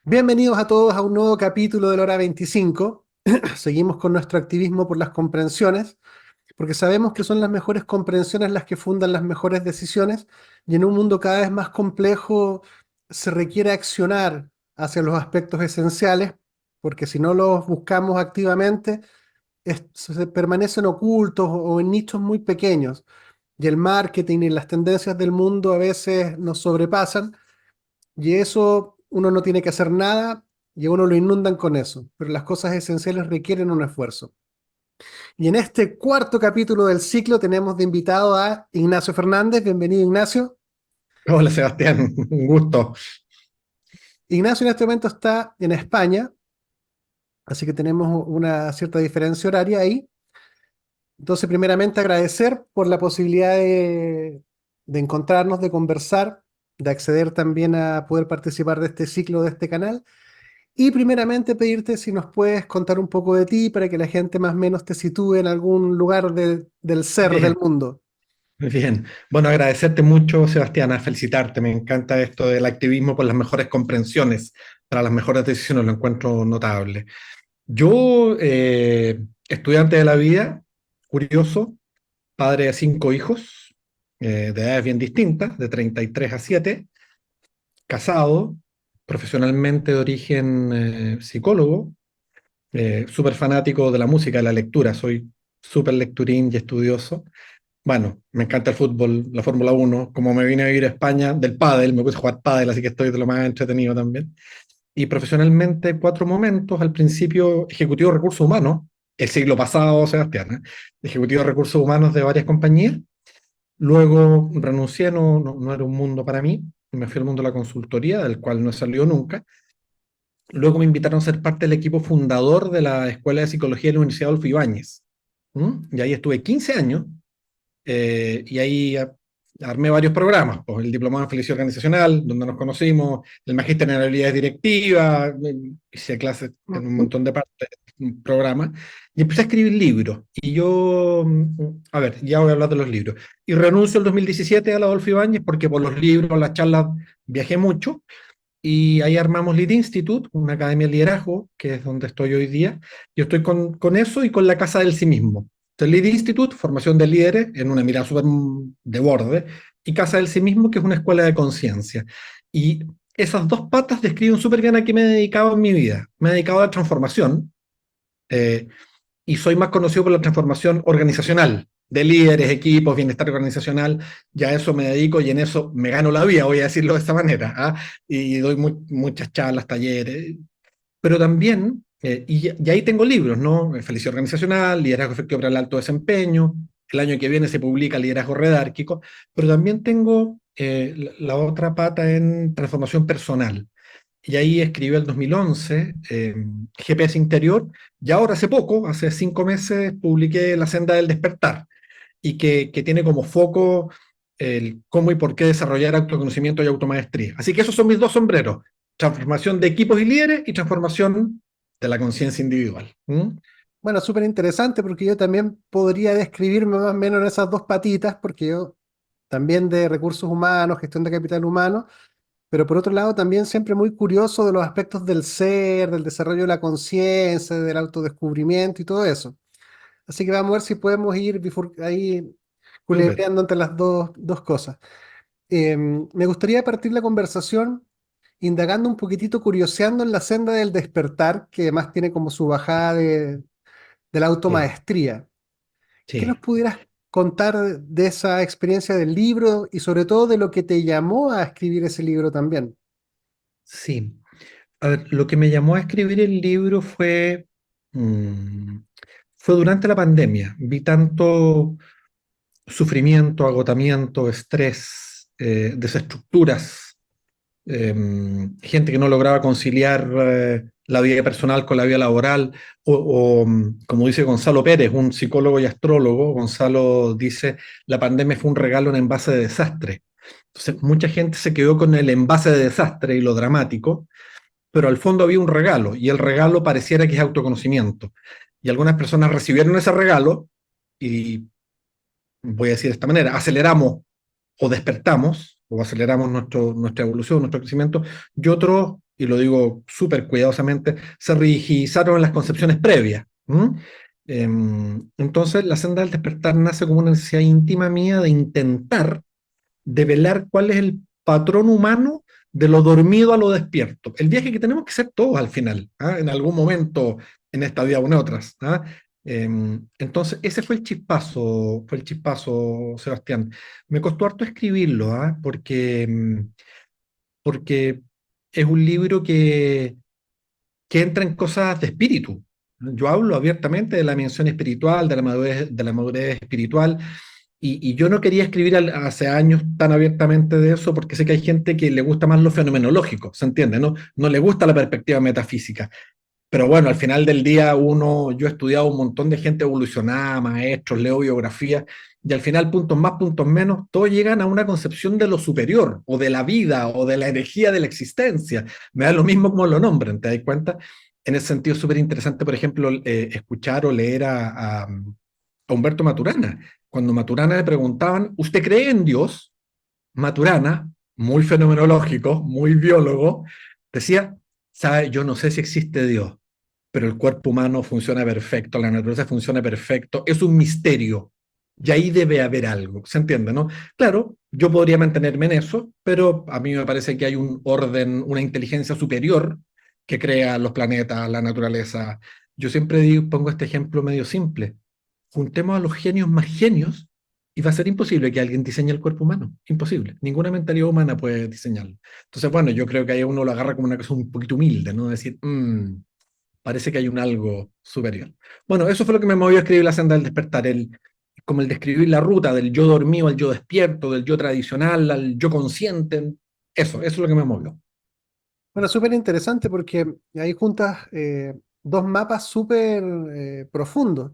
Bienvenidos a todos a un nuevo capítulo de la Hora 25. Seguimos con nuestro activismo por las comprensiones, porque sabemos que son las mejores comprensiones las que fundan las mejores decisiones, y en un mundo cada vez más complejo se requiere accionar hacia los aspectos esenciales, porque si no los buscamos activamente, se permanecen ocultos o en nichos muy pequeños, y el marketing y las tendencias del mundo a veces nos sobrepasan y eso uno no tiene que hacer nada y a uno lo inundan con eso, pero las cosas esenciales requieren un esfuerzo. Y en este cuarto capítulo del ciclo tenemos de invitado a Ignacio Fernández. Bienvenido, Ignacio. Hola Sebastián, un gusto. Ignacio en este momento está en España, así que tenemos una cierta diferencia horaria ahí. Entonces, primeramente agradecer por la posibilidad de encontrarnos, de conversar, de acceder también a poder participar de este ciclo, de este canal. Y primeramente pedirte si nos puedes contar un poco de ti para que la gente más o menos te sitúe en algún lugar del ser del Bien, mundo. muy bien. Bueno, agradecerte mucho, Sebastián, a felicitarte. Me encanta esto del activismo por las mejores comprensiones, para las mejores decisiones, lo encuentro notable. Yo, estudiante de la vida, curioso, padre de 5 hijos, de edades bien distintas, de 33 a 7, casado, profesionalmente de origen psicólogo, súper fanático de la música, de la lectura, soy súper lecturín y estudioso. Bueno, me encanta el fútbol, la Fórmula 1. Como me vine a vivir a España, del pádel, me puse a jugar pádel, así que estoy de lo más entretenido también. Y profesionalmente, 4 momentos. Al principio, ejecutivo de recursos humanos, el siglo pasado, Sebastián, ¿eh? Ejecutivo de recursos humanos de varias compañías. Luego renuncié, no era un mundo para mí. Me fui al mundo de la consultoría, del cual no he salido nunca. Luego me invitaron a ser parte del equipo fundador de la Escuela de Psicología de la Universidad Adolfo Ibáñez. Y ahí estuve 15 años, y ahí armé varios programas, pues el Diplomado en Felicidad Organizacional, donde nos conocimos, el Magíster en Habilidades Directivas, hice clases en un montón de partes, un programa, y empecé a escribir libros. Y yo, a ver, ya voy a hablar de los libros. Y renuncio el 2017 a la Adolfo Ibáñez porque por los libros, las charlas, viajé mucho, y ahí armamos Lead Institute, una academia de liderazgo, que es donde estoy hoy día. Yo estoy con eso y con la Casa del Sí Mismo. Entonces, Lead Institute, formación de líderes en una mirada súper de borde, y Casa del Sí Mismo, que es una escuela de conciencia. Y esas dos patas describen súper bien a qué me he dedicado en mi vida. Me he dedicado a la transformación, eh, y soy más conocido por la transformación organizacional, de líderes, equipos, bienestar organizacional. Ya a eso me dedico y en eso me gano la vida, voy a decirlo de esta manera, ¿ah? Y doy muchas charlas, talleres, pero también, y ahí tengo libros, ¿no? Felicidad organizacional, liderazgo efectivo para el alto desempeño, el año que viene se publica liderazgo redárquico, pero también tengo la otra pata en transformación personal. Y ahí escribí el 2011, GPS Interior, y ahora hace poco, hace 5 meses, publiqué La Senda del Despertar, y que tiene como foco el cómo y por qué desarrollar autoconocimiento y automaestría. Así que esos son mis dos sombreros: transformación de equipos y líderes y transformación de la conciencia individual. ¿Mm? Bueno, súper interesante porque yo también podría describirme más o menos en esas dos patitas, porque yo también de recursos humanos, gestión de capital humano, pero por otro lado también siempre muy curioso de los aspectos del ser, del desarrollo de la conciencia, del autodescubrimiento y todo eso. Así que vamos a ver si podemos ir ahí Súper. culebreando entre las dos cosas. Me gustaría partir la conversación indagando un poquitito, curioseando en la senda del despertar, que además tiene como su bajada de la Sí, automaestría. ¿Qué nos sí, pudieras contar de esa experiencia del libro y sobre todo de lo que te llamó a escribir ese libro también? sí. A ver, lo que me llamó a escribir el libro mm, fue durante la pandemia. Vi tanto sufrimiento, agotamiento, estrés, desestructuras, gente que no lograba conciliar la vida personal con la vida laboral, como dice Gonzalo Pérez, un psicólogo y astrólogo. Gonzalo dice: la pandemia fue un regalo en envase de desastre. Entonces, mucha gente se quedó con el envase de desastre y lo dramático, pero al fondo había un regalo, y el regalo pareciera que es autoconocimiento. Y algunas personas recibieron ese regalo y, voy a decir de esta manera, aceleramos o despertamos o aceleramos nuestra evolución, nuestro crecimiento, y otros y lo digo súper cuidadosamente, se rigidizaron en las concepciones previas. ¿M? Entonces, la senda del despertar nace como una necesidad íntima mía de intentar develar cuál es el patrón humano de lo dormido a lo despierto. El viaje que tenemos que hacer todos al final, ¿ah? En algún momento en esta vida o en otras. ¿Ah? Entonces, ese fue el chispazo, Sebastián. Me costó harto escribirlo, ¿ah? Porque es un libro que entra en cosas de espíritu. Yo hablo abiertamente de la dimensión espiritual, de la madurez espiritual, y yo no quería escribir hace años tan abiertamente de eso porque sé que hay gente que le gusta más lo fenomenológico, ¿se entiende? No le gusta la perspectiva metafísica. Pero bueno, al final del día yo he estudiado un montón de gente evolucionada, maestros, leo biografías, y al final puntos más, puntos menos, todos llegan a una concepción de lo superior, o de la vida, o de la energía de la existencia. Me da lo mismo como lo nombren, ¿te das cuenta? En ese sentido es súper interesante, por ejemplo, escuchar o leer a Humberto Maturana. Cuando Maturana le preguntaban, ¿usted cree en Dios? Maturana, muy fenomenológico, muy biólogo, decía, sabe, yo no sé si existe Dios, pero el cuerpo humano funciona perfecto, la naturaleza funciona perfecto, es un misterio, y ahí debe haber algo, ¿se entiende, no? Claro, yo podría mantenerme en eso, pero a mí me parece que hay un orden, una inteligencia superior que crea los planetas, la naturaleza. Yo siempre pongo este ejemplo medio simple. Juntemos a los genios más genios y va a ser imposible que alguien diseñe el cuerpo humano. Imposible. Ninguna mentalidad humana puede diseñarlo. Entonces, bueno, yo creo que ahí uno lo agarra como una cosa un poquito humilde, ¿no? Decir, parece que hay un algo superior. Bueno, eso fue lo que me movió a escribir La senda del despertar, como el describir la ruta del yo dormido al yo despierto, del yo tradicional al yo consciente. Eso es lo que me movió. Bueno, súper interesante porque ahí juntas dos mapas súper profundos,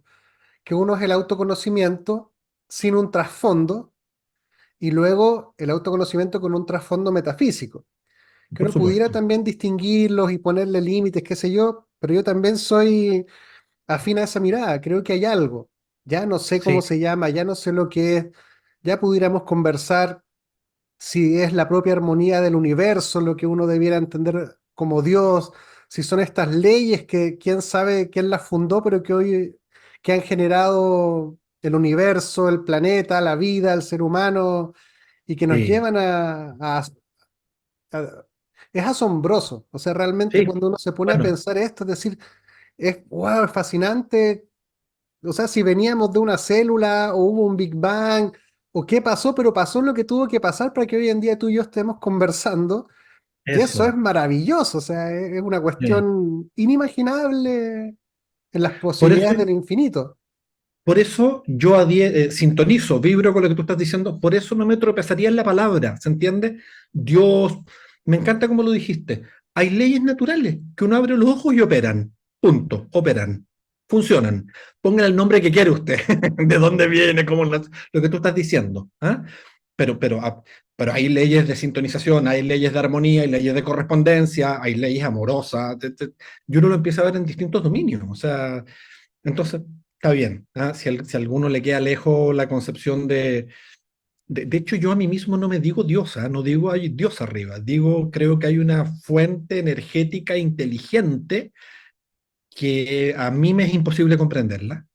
que uno es el autoconocimiento sin un trasfondo y luego el autoconocimiento con un trasfondo metafísico, que Por uno pudiera supuesto. también distinguirlos y ponerle límites, qué sé yo, pero yo también soy afín a esa mirada, creo que hay algo, ya no sé cómo Sí, se llama, ya no sé lo que es, ya pudiéramos conversar si es la propia armonía del universo lo que uno debiera entender como Dios, si son estas leyes que quién sabe quién las fundó, pero que hoy que han generado el universo, el planeta, la vida, el ser humano y que nos sí, llevan a- es asombroso, o sea, realmente sí. cuando uno se pone a Bueno, pensar esto, es decir, es, wow, es fascinante, o sea, si veníamos de una célula o hubo un Big Bang o qué pasó, pero pasó lo que tuvo que pasar para que hoy en día tú y yo estemos conversando. Y eso es eso. maravilloso, o sea, es una Sí. cuestión inimaginable en las Por eso posibilidades del infinito. Por eso yo sintonizo, vibro con lo que tú estás diciendo, por eso no me tropezaría en la palabra, ¿se entiende? Dios, me encanta como lo dijiste. Hay leyes naturales que uno abre los ojos y operan, punto, operan, funcionan. Pongan el nombre que quiere usted, de dónde viene, lo que tú estás diciendo. ¿Ah? Pero, pero, ah, pero hay leyes de sintonización, hay leyes de armonía, hay leyes de correspondencia, hay leyes amorosas. Y uno lo empieza a ver en distintos dominios, o sea. Entonces, está bien. ¿Ah? Si a alguno le queda lejos la concepción de hecho, yo a mí mismo no me digo diosa, no digo hay Dios arriba, digo, creo que hay una fuente energética inteligente que a mí me es imposible comprenderla,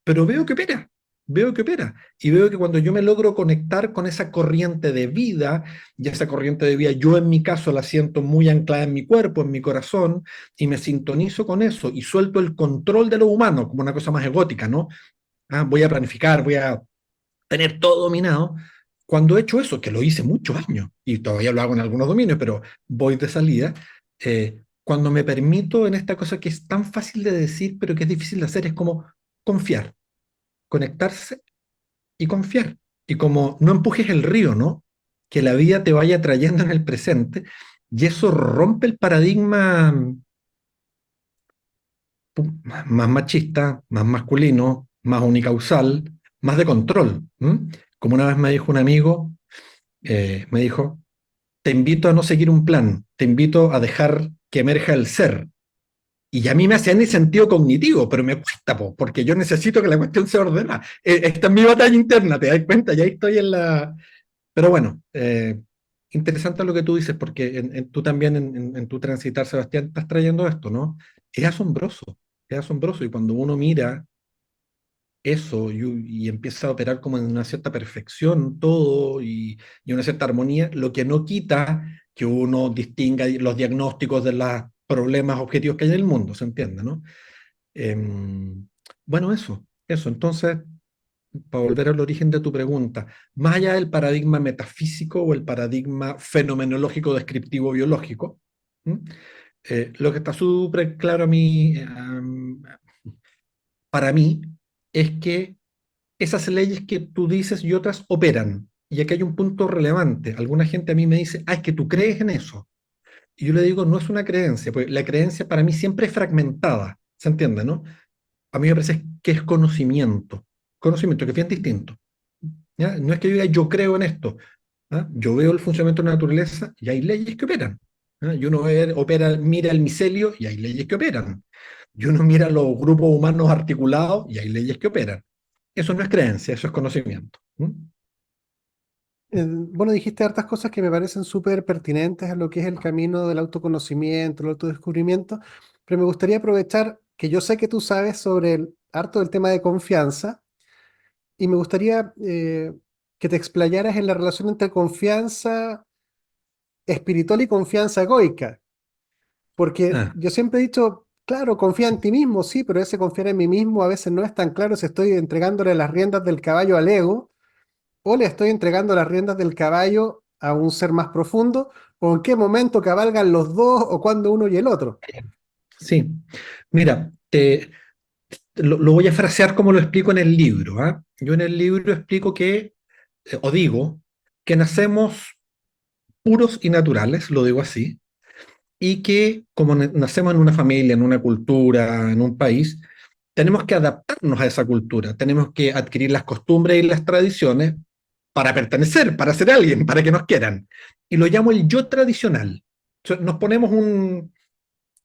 pero veo que opera, y veo que cuando yo me logro conectar con esa corriente de vida, y esa corriente de vida yo en mi caso la siento muy anclada en mi cuerpo, en mi corazón, y me sintonizo con eso, y suelto el control de lo humano como una cosa más egótica, ¿no? Ah, voy a planificar, voy a tener todo dominado. Cuando he hecho eso, que lo hice muchos años, y todavía lo hago en algunos dominios, pero voy de salida, cuando me permito en esta cosa que es tan fácil de decir, pero que es difícil de hacer, es como confiar, conectarse y confiar. Y como no empujes el río, ¿no? Que la vida te vaya trayendo en el presente, y eso rompe el paradigma más machista, más masculino, más unicausal, más de control. ¿M? Como una vez me dijo un amigo, me dijo, te invito a no seguir un plan, te invito a dejar que emerja el ser. Y a mí me hace ni sentido cognitivo, pero me cuesta, po, porque yo necesito que la cuestión se ordena. Esta es mi batalla interna, te das cuenta, ya estoy en la. Pero bueno, interesante lo que tú dices, porque tú también en tu transitar, Sebastián, estás trayendo esto, ¿no? Es asombroso, y cuando uno mira eso y empieza a operar como en una cierta perfección todo y una cierta armonía, lo que no quita que uno distinga los diagnósticos de los problemas objetivos que hay en el mundo, ¿se entiende, no? Bueno, eso. Entonces, para volver al origen de tu pregunta, más allá del paradigma metafísico o el paradigma fenomenológico descriptivo biológico, ¿m? Lo que está súper claro para mí es que esas leyes que tú dices y otras operan. Y aquí hay un punto relevante. Alguna gente a mí me dice, ah, es que tú crees en eso. Y yo le digo, no es una creencia, porque la creencia para mí siempre es fragmentada. ¿Se entiende, no? A mí me parece que es conocimiento que es bien distinto. ¿Ya? No es que yo diga yo creo en esto. ¿Ah? Yo veo el funcionamiento de la naturaleza y hay leyes que operan. ¿Ah? Y uno mira el micelio y hay leyes que operan. Y uno mira los grupos humanos articulados y hay leyes que operan. Eso no es creencia, eso es conocimiento. ¿Mm? Bueno, dijiste hartas cosas que me parecen súper pertinentes a lo que es el camino del autoconocimiento, el autodescubrimiento, pero me gustaría aprovechar que yo sé que tú sabes sobre el harto del tema de confianza y me gustaría que te explayaras en la relación entre confianza espiritual y confianza egoica, porque Ah, yo siempre he dicho, claro, confía en ti mismo, sí, pero ese confiar en mí mismo a veces no es tan claro si estoy entregándole las riendas del caballo al ego o le estoy entregando las riendas del caballo a un ser más profundo, o en qué momento cabalgan los dos, o cuando uno y el otro. sí. Mira, lo voy a frasear como lo explico en el libro. ¿Ah? Yo en el libro explico que, o digo, que nacemos puros y naturales, lo digo así, y que como nacemos en una familia, en una cultura, en un país, tenemos que adaptarnos a esa cultura, tenemos que adquirir las costumbres y las tradiciones para pertenecer, para ser alguien, para que nos quieran. Y lo llamo el yo tradicional. O sea, nos ponemos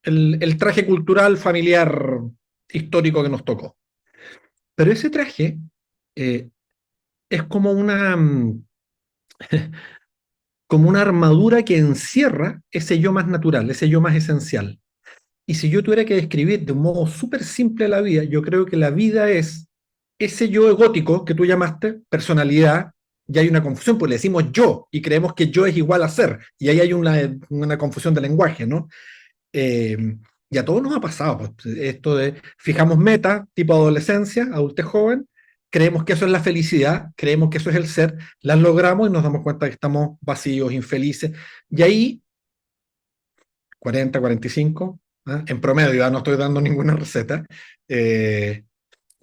el traje cultural familiar histórico que nos tocó. Pero ese traje eh, es como una armadura que encierra ese yo más natural, ese yo más esencial. Y si yo tuviera que describir de un modo súper simple la vida, yo creo que la vida es ese yo egótico que tú llamaste, personalidad, y hay una confusión, pues le decimos yo y creemos que yo es igual a ser, y ahí hay una confusión de lenguaje, ¿no? Eh, y a todos nos ha pasado, pues, esto de fijamos metas, tipo adolescencia, adultez joven, creemos que eso es la felicidad, creemos que eso es el ser, las logramos y nos damos cuenta que estamos vacíos, infelices, y ahí 40, 45, ¿ah? En promedio, ya no estoy dando ninguna receta, eh,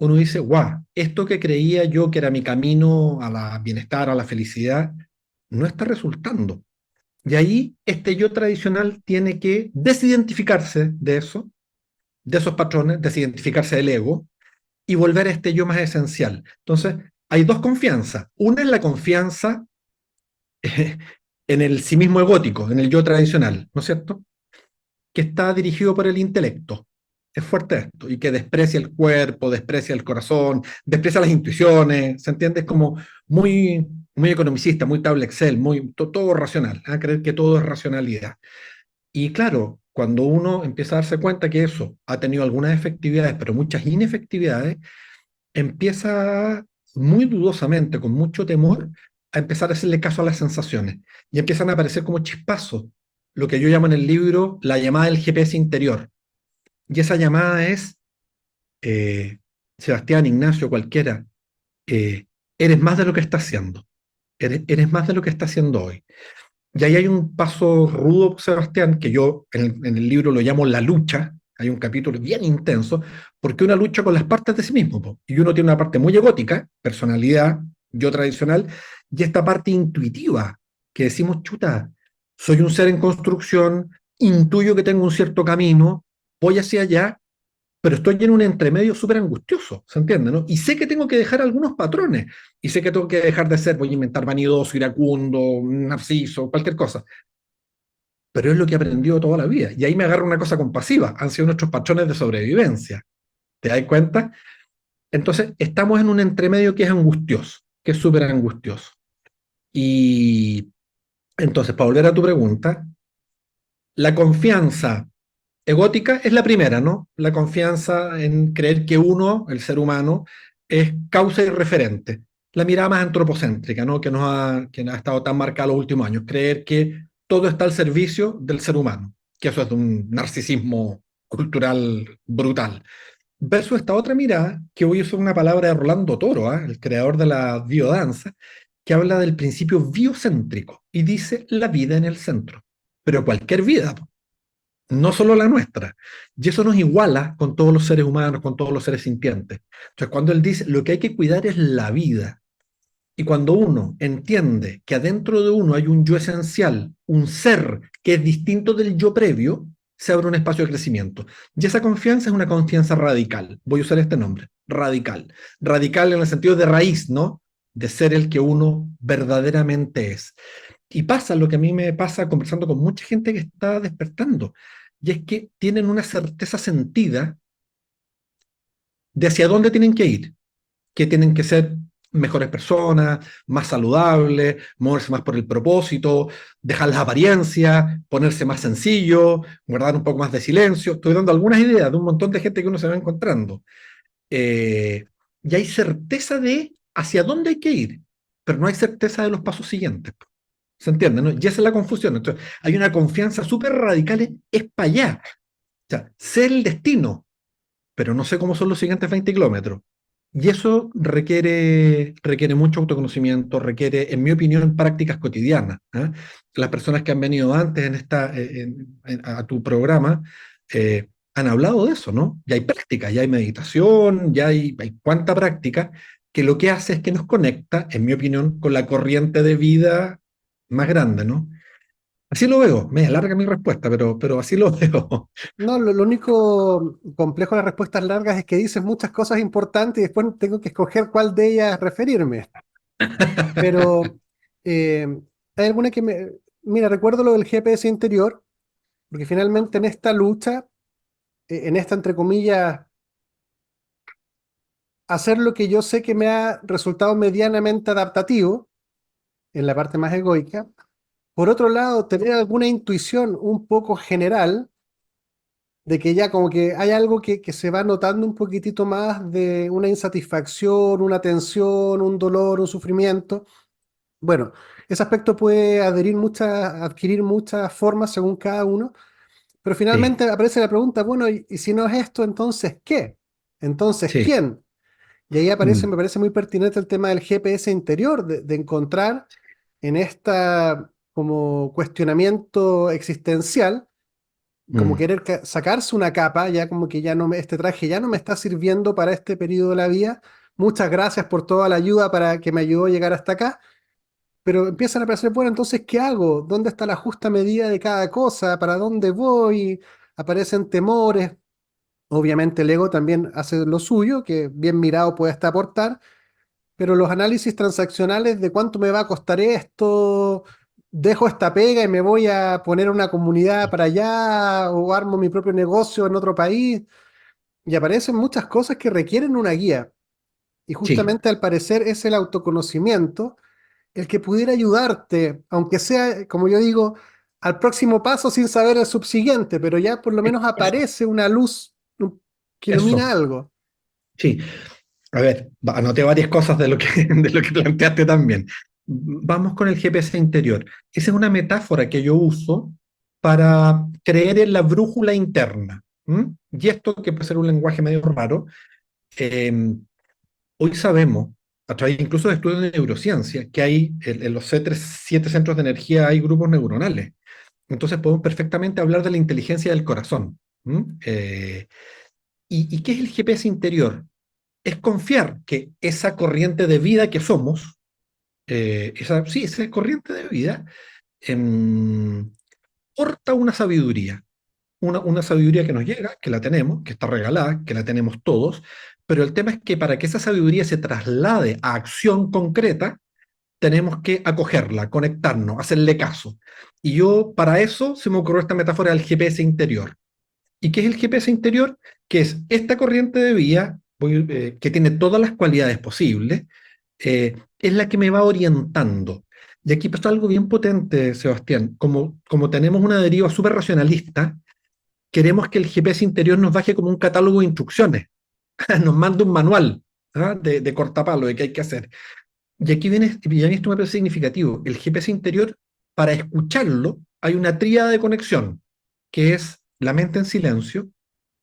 uno dice, guau, esto que creía yo que era mi camino a la bienestar, a la felicidad, no está resultando. Y ahí este yo tradicional tiene que desidentificarse de eso, de esos patrones, desidentificarse del ego y volver a este yo más esencial. Entonces, hay dos confianzas. Una es la confianza en el sí mismo egótico, en el yo tradicional, ¿no es cierto? Que está dirigido por el intelecto. Es fuerte esto, y que desprecia el cuerpo, desprecia el corazón, desprecia las intuiciones, ¿se entiende? Es como muy economicista, muy tabla Excel, todo racional, a creer que todo es racionalidad. Y claro, cuando uno empieza a darse cuenta que eso ha tenido algunas efectividades, pero muchas inefectividades, empieza muy dudosamente, con mucho temor, a empezar a hacerle caso a las sensaciones. Y empiezan a aparecer como chispazos, lo que yo llamo en el libro la llamada del GPS interior. Y esa llamada es, eh, Sebastián, Ignacio, cualquiera, eh, eres más de lo que estás haciendo. Eres más de lo que estás haciendo hoy. Y ahí hay un paso rudo, Sebastián, que yo en el libro lo llamo la lucha. Hay un capítulo bien intenso, porque uno lucha con las partes de sí mismo. Po. Y uno tiene una parte muy egótica, personalidad, yo tradicional, y esta parte intuitiva, que decimos, chuta, soy un ser en construcción, intuyo que tengo un cierto camino, voy hacia allá, pero estoy en un entremedio súper angustioso, ¿se entiende? ¿No? Y sé que tengo que dejar algunos patrones, y sé que tengo que dejar de ser, voy a inventar vanidoso, iracundo, narciso, cualquier cosa, pero es lo que he aprendido toda la vida, y ahí me agarro una cosa compasiva, han sido nuestros patrones de sobrevivencia, ¿te das cuenta? Entonces, estamos en un entremedio que es angustioso, que es súper angustioso, y Entonces, para volver a tu pregunta, la confianza egótica es la primera, ¿no? La confianza en creer que uno, el ser humano, es causa y referente. La mirada más antropocéntrica, ¿no? Que ha estado tan marcada los últimos años. Creer que todo está al servicio del ser humano, que eso es de un narcisismo cultural brutal. Versus esta otra mirada, que hoy usa una palabra de Rolando Toro, ¿ah? El creador de la biodanza, que habla del principio biocéntrico y dice la vida en el centro. Pero cualquier vida, no solo la nuestra. Y eso nos iguala con todos los seres humanos, con todos los seres sintientes. Entonces, cuando él dice, lo que hay que cuidar es la vida, y cuando uno entiende que adentro de uno hay un yo esencial, un ser que es distinto del yo previo, se abre un espacio de crecimiento. Y esa confianza es una confianza radical. Voy a usar este nombre, radical. Radical en el sentido de raíz, ¿no? De ser el que uno verdaderamente es. Y pasa lo que a mí me pasa conversando con mucha gente que está despertando, y es que tienen una certeza sentida de hacia dónde tienen que ir, que tienen que ser mejores personas, más saludables, moverse más por el propósito, dejar las apariencias, ponerse más sencillo, guardar un poco más de silencio. Estoy dando algunas ideas de un montón de gente que uno se va encontrando. Eh, y hay certeza de hacia dónde hay que ir, pero no hay certeza de los pasos siguientes. ¿Se entiende? ¿No? Y esa es la confusión. Entonces, hay una confianza súper radical en es para allá. O sea, sé el destino, pero no sé cómo son los siguientes 20 kilómetros. Y eso requiere mucho autoconocimiento, requiere, en mi opinión, prácticas cotidianas. ¿Eh? Las personas que han venido antes a tu programa han hablado de eso, ¿no? Ya hay práctica, ya hay meditación, hay cuánta práctica, que lo que hace es que nos conecta, en mi opinión, con la corriente de vida más grande, ¿no? Así lo veo, me alarga mi respuesta, pero así lo veo. No, lo único complejo de las respuestas largas es que dices muchas cosas importantes y después tengo que escoger cuál de ellas referirme. Pero eh, hay alguna que me... Mira, recuerdo lo del GPS interior, porque finalmente en esta lucha, en esta, entre comillas, hacer lo que yo sé que me ha resultado medianamente adaptativo, en la parte más egoica. Por otro lado, tener alguna intuición un poco general de que ya como que hay algo que se va notando un poquitito más de una insatisfacción, una tensión, un dolor, un sufrimiento. Bueno, ese aspecto puede adquirir muchas formas según cada uno, pero Sí, finalmente aparece la pregunta, bueno, y si no es esto, entonces ¿qué? Entonces, sí. ¿quién? Y ahí aparece, Mm, me parece muy pertinente el tema del GPS interior, de encontrar en esta como cuestionamiento existencial, como mm, querer sacarse una capa, ya como que ya no este traje ya no me está sirviendo para este periodo de la vida. Muchas gracias por toda la ayuda para que me ayudó a llegar hasta acá, pero empiezan a aparecer, bueno, entonces, ¿qué hago? ¿Dónde está la justa medida de cada cosa? ¿Para dónde voy? Aparecen temores. Obviamente el ego también hace lo suyo, que bien mirado puede hasta aportar, pero los análisis transaccionales de cuánto me va a costar esto, dejo esta pega y me voy a poner una comunidad para allá o armo mi propio negocio en otro país, y aparecen muchas cosas que requieren una guía. Y sí, justamente al parecer es el autoconocimiento el que pudiera ayudarte, aunque sea, como yo digo, al próximo paso sin saber el subsiguiente, pero ya por lo menos eso, aparece una luz que ilumina eso, algo. sí. A ver, anoté varias cosas de lo que, de lo que planteaste también. Vamos con el GPS interior. Esa es una metáfora que yo uso para creer en la brújula interna. ¿M? Y esto, que puede ser un lenguaje medio raro, eh, hoy sabemos, a través incluso de estudios de neurociencia, que hay en los siete centros de energía hay grupos neuronales. Entonces podemos perfectamente hablar de la inteligencia del corazón. ¿M? ¿Y qué es el GPS interior? Es confiar que esa corriente de vida que somos, esa corriente de vida, em, porta una sabiduría, una sabiduría que nos llega, que la tenemos, que está regalada, que la tenemos todos, pero el tema es que para que esa sabiduría se traslade a acción concreta, tenemos que acogerla, conectarnos, hacerle caso. Y yo, para eso, se me ocurrió esta metáfora del GPS interior. ¿Y qué es el GPS interior? Que es esta corriente de vía que tiene todas las cualidades posibles, es la que me va orientando. Y aquí pasa algo bien potente, Sebastián. Como tenemos una deriva súper racionalista, queremos que el GPS interior nos baje como un catálogo de instrucciones, nos manda un manual, ¿ah? De cortapalo, de qué hay que hacer. Y a mí esto me parece significativo. El GPS interior, para escucharlo, hay una tríada de conexión, que es la mente en silencio,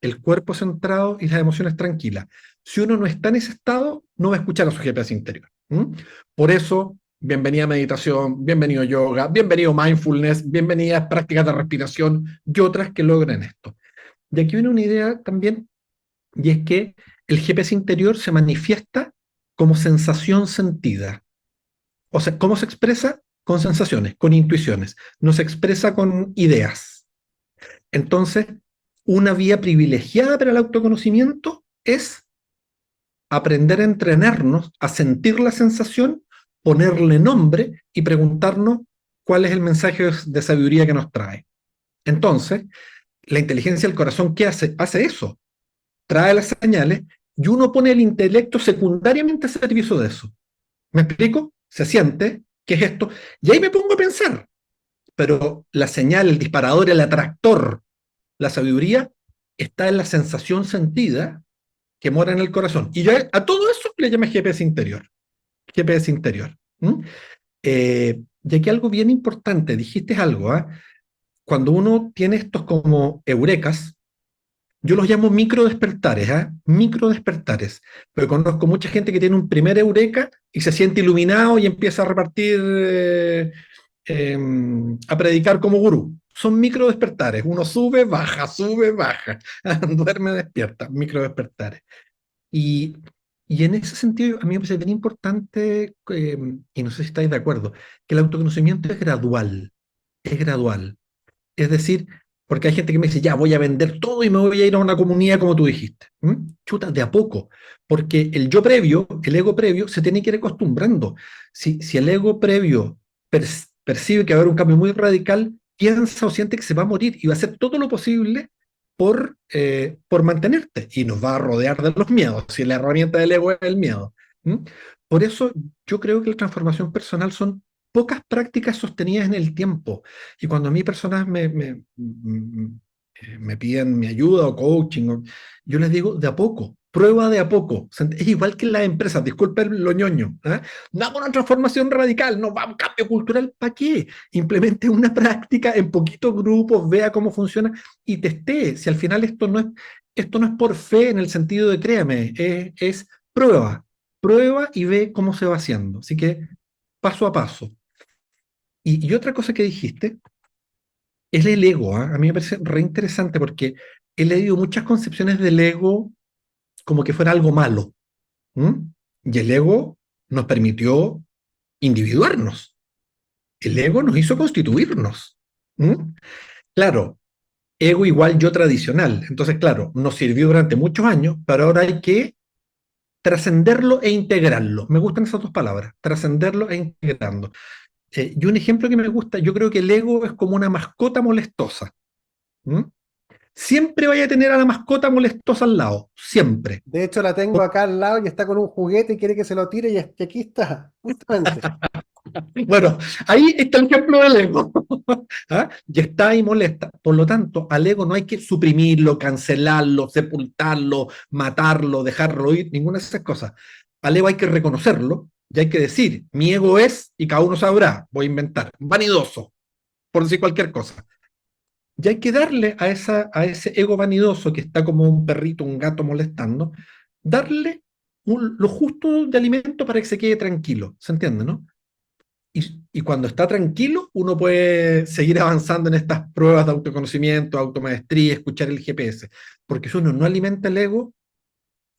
el cuerpo centrado y las emociones tranquilas. Si uno no está en ese estado, no va a escuchar a su GPS interior. ¿Mm? Por eso, bienvenida a meditación, bienvenido yoga, bienvenido mindfulness, bienvenidas prácticas de respiración y otras que logren esto. Y aquí viene una idea también, y es que el GPS interior se manifiesta como sensación sentida. O sea, ¿cómo se expresa? Con sensaciones, con intuiciones. No se expresa con ideas. Entonces, una vía privilegiada para el autoconocimiento es aprender a entrenarnos, a sentir la sensación, ponerle nombre y preguntarnos cuál es el mensaje de sabiduría que nos trae. Entonces, la inteligencia del corazón, ¿qué hace? Hace eso, trae las señales y uno pone el intelecto secundariamente a servicio de eso. ¿Me explico? Se siente, ¿qué es esto? Y ahí me pongo a pensar, pero la señal, el disparador, el atractor, la sabiduría, está en la sensación sentida que mora en el corazón. Y yo a todo eso le llamo GPS interior. GPS interior. ¿Mm? Y aquí algo bien importante, dijiste algo, ¿eh? Cuando uno tiene estos como eurecas, yo los llamo micro despertares, ¿eh? Micro despertares. Pero conozco mucha gente que tiene un primer eureka y se siente iluminado y empieza a repartir, eh, a predicar como gurú. Son micro despertares. Uno sube, baja. Duerme, despierta. Micro despertares. Y, y en ese sentido, a mí me parece bien importante, y no sé si estáis de acuerdo, que el autoconocimiento es gradual. Es gradual. Es decir, porque hay gente que me dice, ya voy a vender todo y me voy a ir a una comunidad como tú dijiste. ¿Mm? Chuta, de a poco. Porque el yo previo, el ego previo, se tiene que ir acostumbrando. Si el ego previo percibe que va a haber un cambio muy radical, piensa o siente que se va a morir y va a hacer todo lo posible por mantenerte. Y nos va a rodear de los miedos. Si la herramienta del ego es el miedo. ¿Mm? Por eso yo creo que la transformación personal son pocas prácticas sostenidas en el tiempo. Y cuando a mí personas me piden mi ayuda o coaching, yo les digo de a poco, prueba de a poco. Es igual que en las empresas, disculpen lo ñoño. ¿Eh? No hago una transformación radical, no va a un cambio cultural, ¿para qué? Implemente una práctica en poquitos grupos, vea cómo funciona y testee. Si al final esto no es por fe en el sentido de créame, es prueba, prueba y ve cómo se va haciendo. Así que paso a paso. Y otra cosa que dijiste es el ego. ¿Ah? A mí me parece re interesante porque he leído muchas concepciones del ego como que fuera algo malo. ¿M? Y el ego nos permitió individuarnos. El ego nos hizo constituirnos. ¿M? Claro, ego igual yo tradicional. Entonces, claro, nos sirvió durante muchos años, pero ahora hay que trascenderlo e integrarlo. Me gustan esas dos palabras, trascenderlo e integrarlo. Y un ejemplo que me gusta, yo creo que el ego es como una mascota molestosa. ¿M? Siempre vaya a tener a la mascota molestosa al lado, siempre. De hecho, la tengo acá al lado y está con un juguete y quiere que se lo tire y que aquí está, justamente. Bueno, ahí está el ejemplo del ego. ¿Ah? Y está ahí molesta. Por lo tanto, al ego no hay que suprimirlo, cancelarlo, sepultarlo, matarlo, dejarlo ir, ninguna de esas cosas. Al ego hay que reconocerlo y hay que decir, mi ego es, y cada uno sabrá, voy a inventar, vanidoso, por decir cualquier cosa. Y hay que darle a ese ego vanidoso que está como un perrito, un gato molestando, darle lo justo de alimento para que se quede tranquilo. ¿Se entiende, no? Y cuando está tranquilo, uno puede seguir avanzando en estas pruebas de autoconocimiento, automaestría, escuchar el GPS. Porque si uno no alimenta el ego,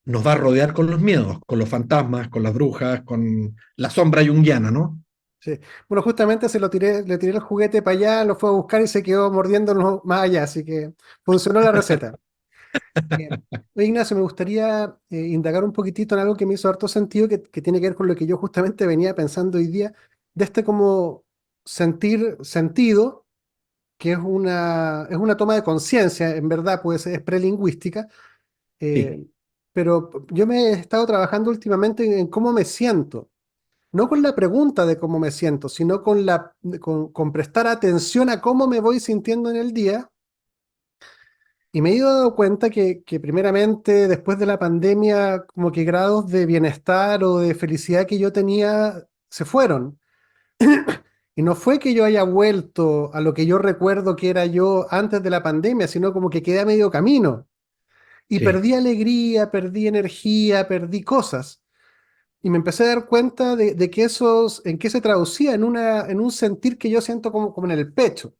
nos va a rodear con los miedos, con los fantasmas, con las brujas, con la sombra junguiana, ¿no? Sí. Bueno, justamente se lo tiré, le tiré el juguete para allá, lo fue a buscar y se quedó mordiéndolo más allá, así que funcionó la receta. Eh, Oye, Ignacio, me gustaría indagar un poquitito en algo que me hizo harto sentido, que tiene que ver con lo que yo justamente venía pensando hoy día, de este como sentir sentido, que es una toma de conciencia, en verdad, pues es prelingüística, Sí, eh, pero yo me he estado trabajando últimamente en cómo me siento. no con la pregunta de cómo me siento, sino con prestar atención a cómo me voy sintiendo en el día. Y me he ido dando cuenta que primeramente después de la pandemia, como que grados de bienestar o de felicidad que yo tenía se fueron. Y no fue que yo haya vuelto a lo que yo recuerdo que era yo antes de la pandemia, sino como que quedé a medio camino. Y Sí, perdí alegría, perdí energía, perdí cosas. Y me empecé a dar cuenta de que esos, en qué se traducía en un sentir que yo siento como en el pecho,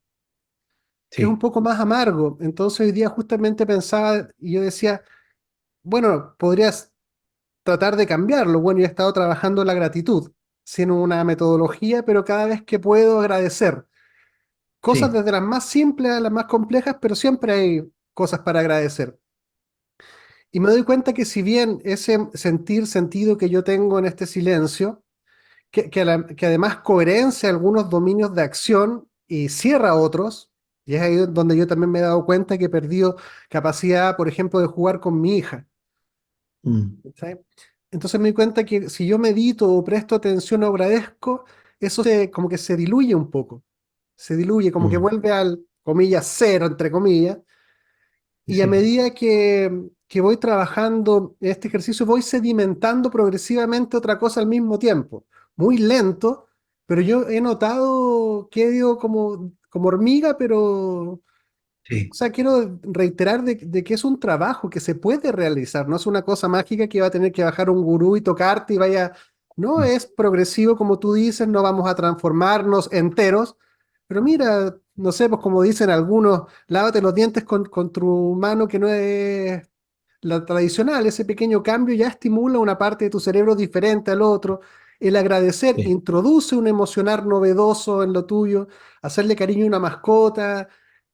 que es un sí, poco más amargo. Entonces hoy día justamente pensaba y yo decía, bueno, podrías tratar de cambiarlo. Bueno, yo he estado trabajando la gratitud, sin una metodología, pero cada vez que puedo agradecer. Cosas sí, desde las más simples a las más complejas, pero siempre hay cosas para agradecer. Y me doy cuenta que si bien ese sentido que yo tengo en este silencio, que además coherencia algunos dominios de acción y cierra otros, y es ahí donde yo también me he dado cuenta que he perdido capacidad, por ejemplo, de jugar con mi hija. mm, ¿Cachai? Entonces me doy cuenta que si yo medito o presto atención o agradezco, como que se diluye un poco, se diluye, como que mm, vuelve al, comillas, cero, entre comillas, y a sí, medida que voy trabajando en este ejercicio, voy sedimentando progresivamente otra cosa al mismo tiempo. Muy lento, pero yo he notado que digo como hormiga, pero, o sí, sea, quiero reiterar de que es un trabajo que se puede realizar, no es una cosa mágica que va a tener que bajar un gurú y tocarte y vaya, no mm, es progresivo como tú dices, no vamos a transformarnos enteros, pero mira, no sé, pues como dicen algunos, lávate los dientes con tu mano que no es la tradicional, ese pequeño cambio ya estimula una parte de tu cerebro diferente al otro. El agradecer sí, introduce un emocionar novedoso en lo tuyo, hacerle cariño a una mascota,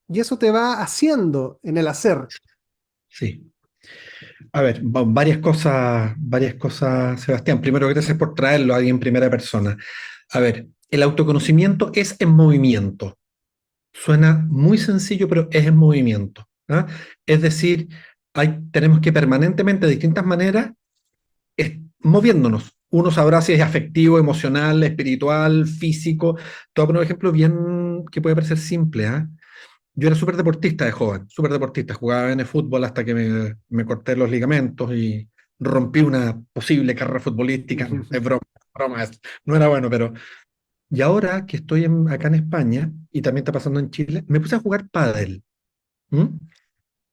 y eso te va haciendo en el hacer. sí. A ver, varias cosas, Sebastián. Primero, gracias por traerlo ahí en primera persona. A ver, el autoconocimiento es en movimiento. Suena muy sencillo, pero es en movimiento. ¿Ah? Es decir, tenemos que permanentemente, de distintas maneras, moviéndonos. Uno sabrá si es afectivo, emocional, espiritual, físico. Te voy a poner un ejemplo bien que puede parecer simple. ¿Ah? Yo era súper deportista de joven, súper deportista. Jugaba en el fútbol hasta que me corté los ligamentos y rompí una posible carrera futbolística. No, es broma, broma, no era bueno, pero... Y ahora que estoy acá en España, y también está pasando en Chile, me puse a jugar pádel. ¿M?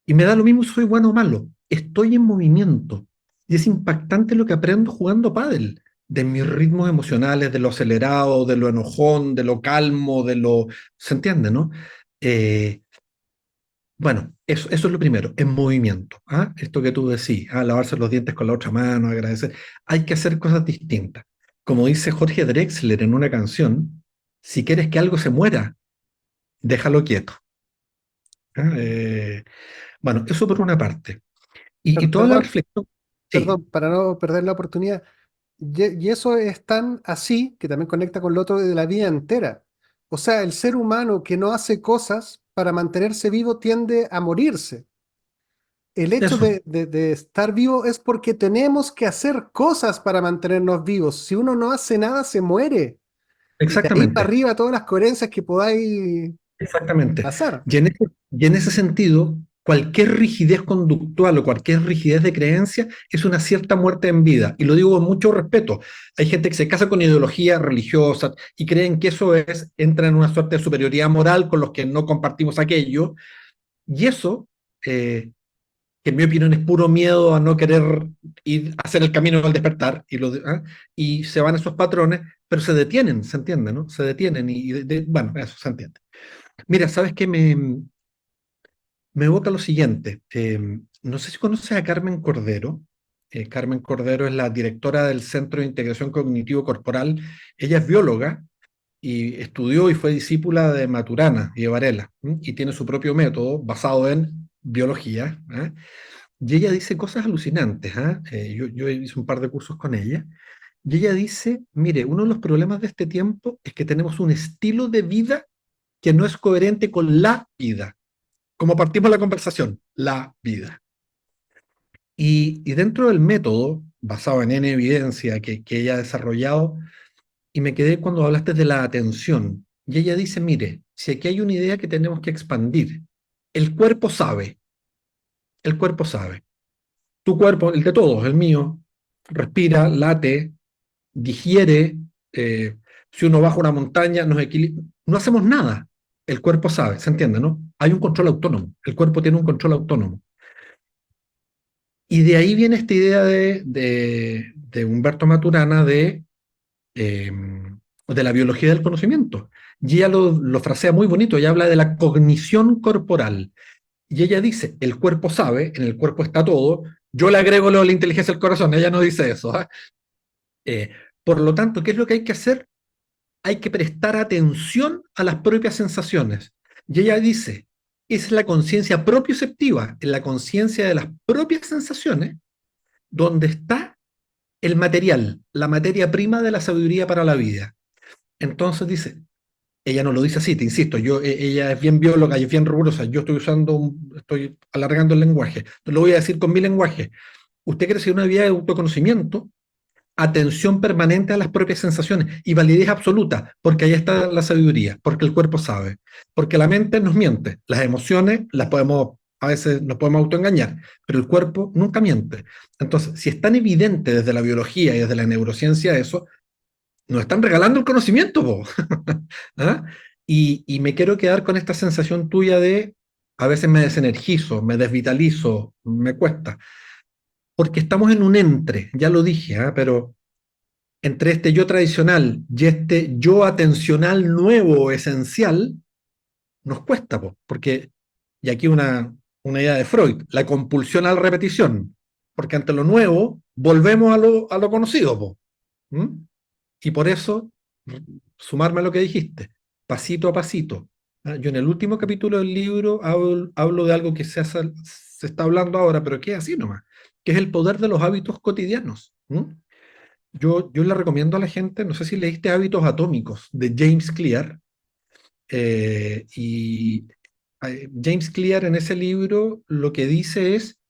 Y me da lo mismo si soy bueno o malo. Estoy en movimiento. Y es impactante lo que aprendo jugando pádel. De mis ritmos emocionales, de lo acelerado, de lo enojón, de lo calmo, de lo... ¿Se entiende, no? Eh, bueno, eso es lo primero, en movimiento. ¿Ah? Esto que tú decís, lavarse los dientes con la otra mano, agradecer. Hay que hacer cosas distintas. Como dice Jorge Drexler en una canción, si quieres que algo se muera, déjalo quieto. ¿Ah? Bueno, eso por una parte. Y toda la Perdón, reflexión, sí, perdón, para no perder la oportunidad. Y eso es tan así que también conecta con lo otro de la vida entera. O sea, el ser humano que no hace cosas para mantenerse vivo tiende a morirse. El hecho eso, de estar vivo es porque tenemos que hacer cosas para mantenernos vivos. Si uno no hace nada, se muere. Y de ahí para exactamente. arriba todas las coherencias que podáis Exactamente. pasar. Y en ese sentido, cualquier rigidez conductual o cualquier rigidez de creencia es una cierta muerte en vida. Y lo digo con mucho respeto. Hay gente que se casa con ideología religiosa y creen que eso entra en una suerte de superioridad moral con los que no compartimos aquello. Y eso, que en mi opinión es puro miedo a no querer ir a hacer el camino del despertar, y se van esos patrones, pero se detienen, ¿se entiende, no? Se detienen bueno, eso se entiende. Mira, ¿sabes qué? Me evoca lo siguiente. No sé si conoces a Carmen Cordero. Carmen Cordero es la directora del Centro de Integración Cognitivo Corporal. Ella es bióloga y estudió y fue discípula de Maturana y de Varela, ¿m? Y tiene su propio método basado en biología. ¿Ah? Y ella dice cosas alucinantes. ¿Ah? Yo hice un par de cursos con ella. Y ella dice, mire, uno de los problemas de este tiempo es que tenemos un estilo de vida que no es coherente con la vida, como partimos la conversación, la vida. Y dentro del método, basado en N evidencia que ella ha desarrollado, y me quedé cuando hablaste de la atención. Y ella dice, mire, si aquí hay una idea que tenemos que expandir, el cuerpo sabe, el cuerpo sabe. Tu cuerpo, el de todos, el mío, respira, late, digiere, si uno baja una montaña, nos equilibra, no hacemos nada. El cuerpo sabe, ¿se entiende, no? Hay un control autónomo, el cuerpo tiene un control autónomo. Y de ahí viene esta idea de Humberto Maturana eh, de la biología del conocimiento. Y ella lo frasea muy bonito, ella habla de la cognición corporal. Y ella dice, el cuerpo sabe, en el cuerpo está todo, yo le agrego lo de la inteligencia del corazón, ella no dice eso. ¿Eh? Eh, por lo tanto, ¿qué es lo que hay que hacer? Hay que prestar atención a las propias sensaciones. Y ella dice, es la conciencia propioceptiva, en la conciencia de las propias sensaciones, donde está el material, la materia prima de la sabiduría para la vida. Entonces dice, ella no lo dice así, te insisto, ella es bien bióloga y es bien rigurosa, yo estoy alargando el lenguaje, lo voy a decir con mi lenguaje. Usted quiere seguir una vida de autoconocimiento, atención permanente a las propias sensaciones y validez absoluta, porque ahí está la sabiduría, porque el cuerpo sabe, porque la mente nos miente, las emociones las podemos, a veces nos podemos autoengañar, pero el cuerpo nunca miente. Entonces, si es tan evidente desde la biología y desde la neurociencia eso, nos están regalando el conocimiento, po. ¿Ah? Y me quiero quedar con esta sensación tuya de, a veces me desenergizo, me desvitalizo, me cuesta, porque estamos en un entre, ya lo dije, ¿ah? Pero entre este yo tradicional y este yo atencional nuevo, esencial, nos cuesta, po, porque, y aquí una idea de Freud, la compulsión a la repetición, porque ante lo nuevo volvemos a lo conocido, po. ¿Mm? Y por eso, sumarme a lo que dijiste, pasito a pasito. ¿Ah? Yo en el último capítulo del libro hablo de algo que se está hablando ahora, pero que es así nomás, que es el poder de los hábitos cotidianos. ¿Mm? Yo le recomiendo a la gente, no sé si leíste Hábitos Atómicos de James Clear, y James Clear en ese libro lo que dice es,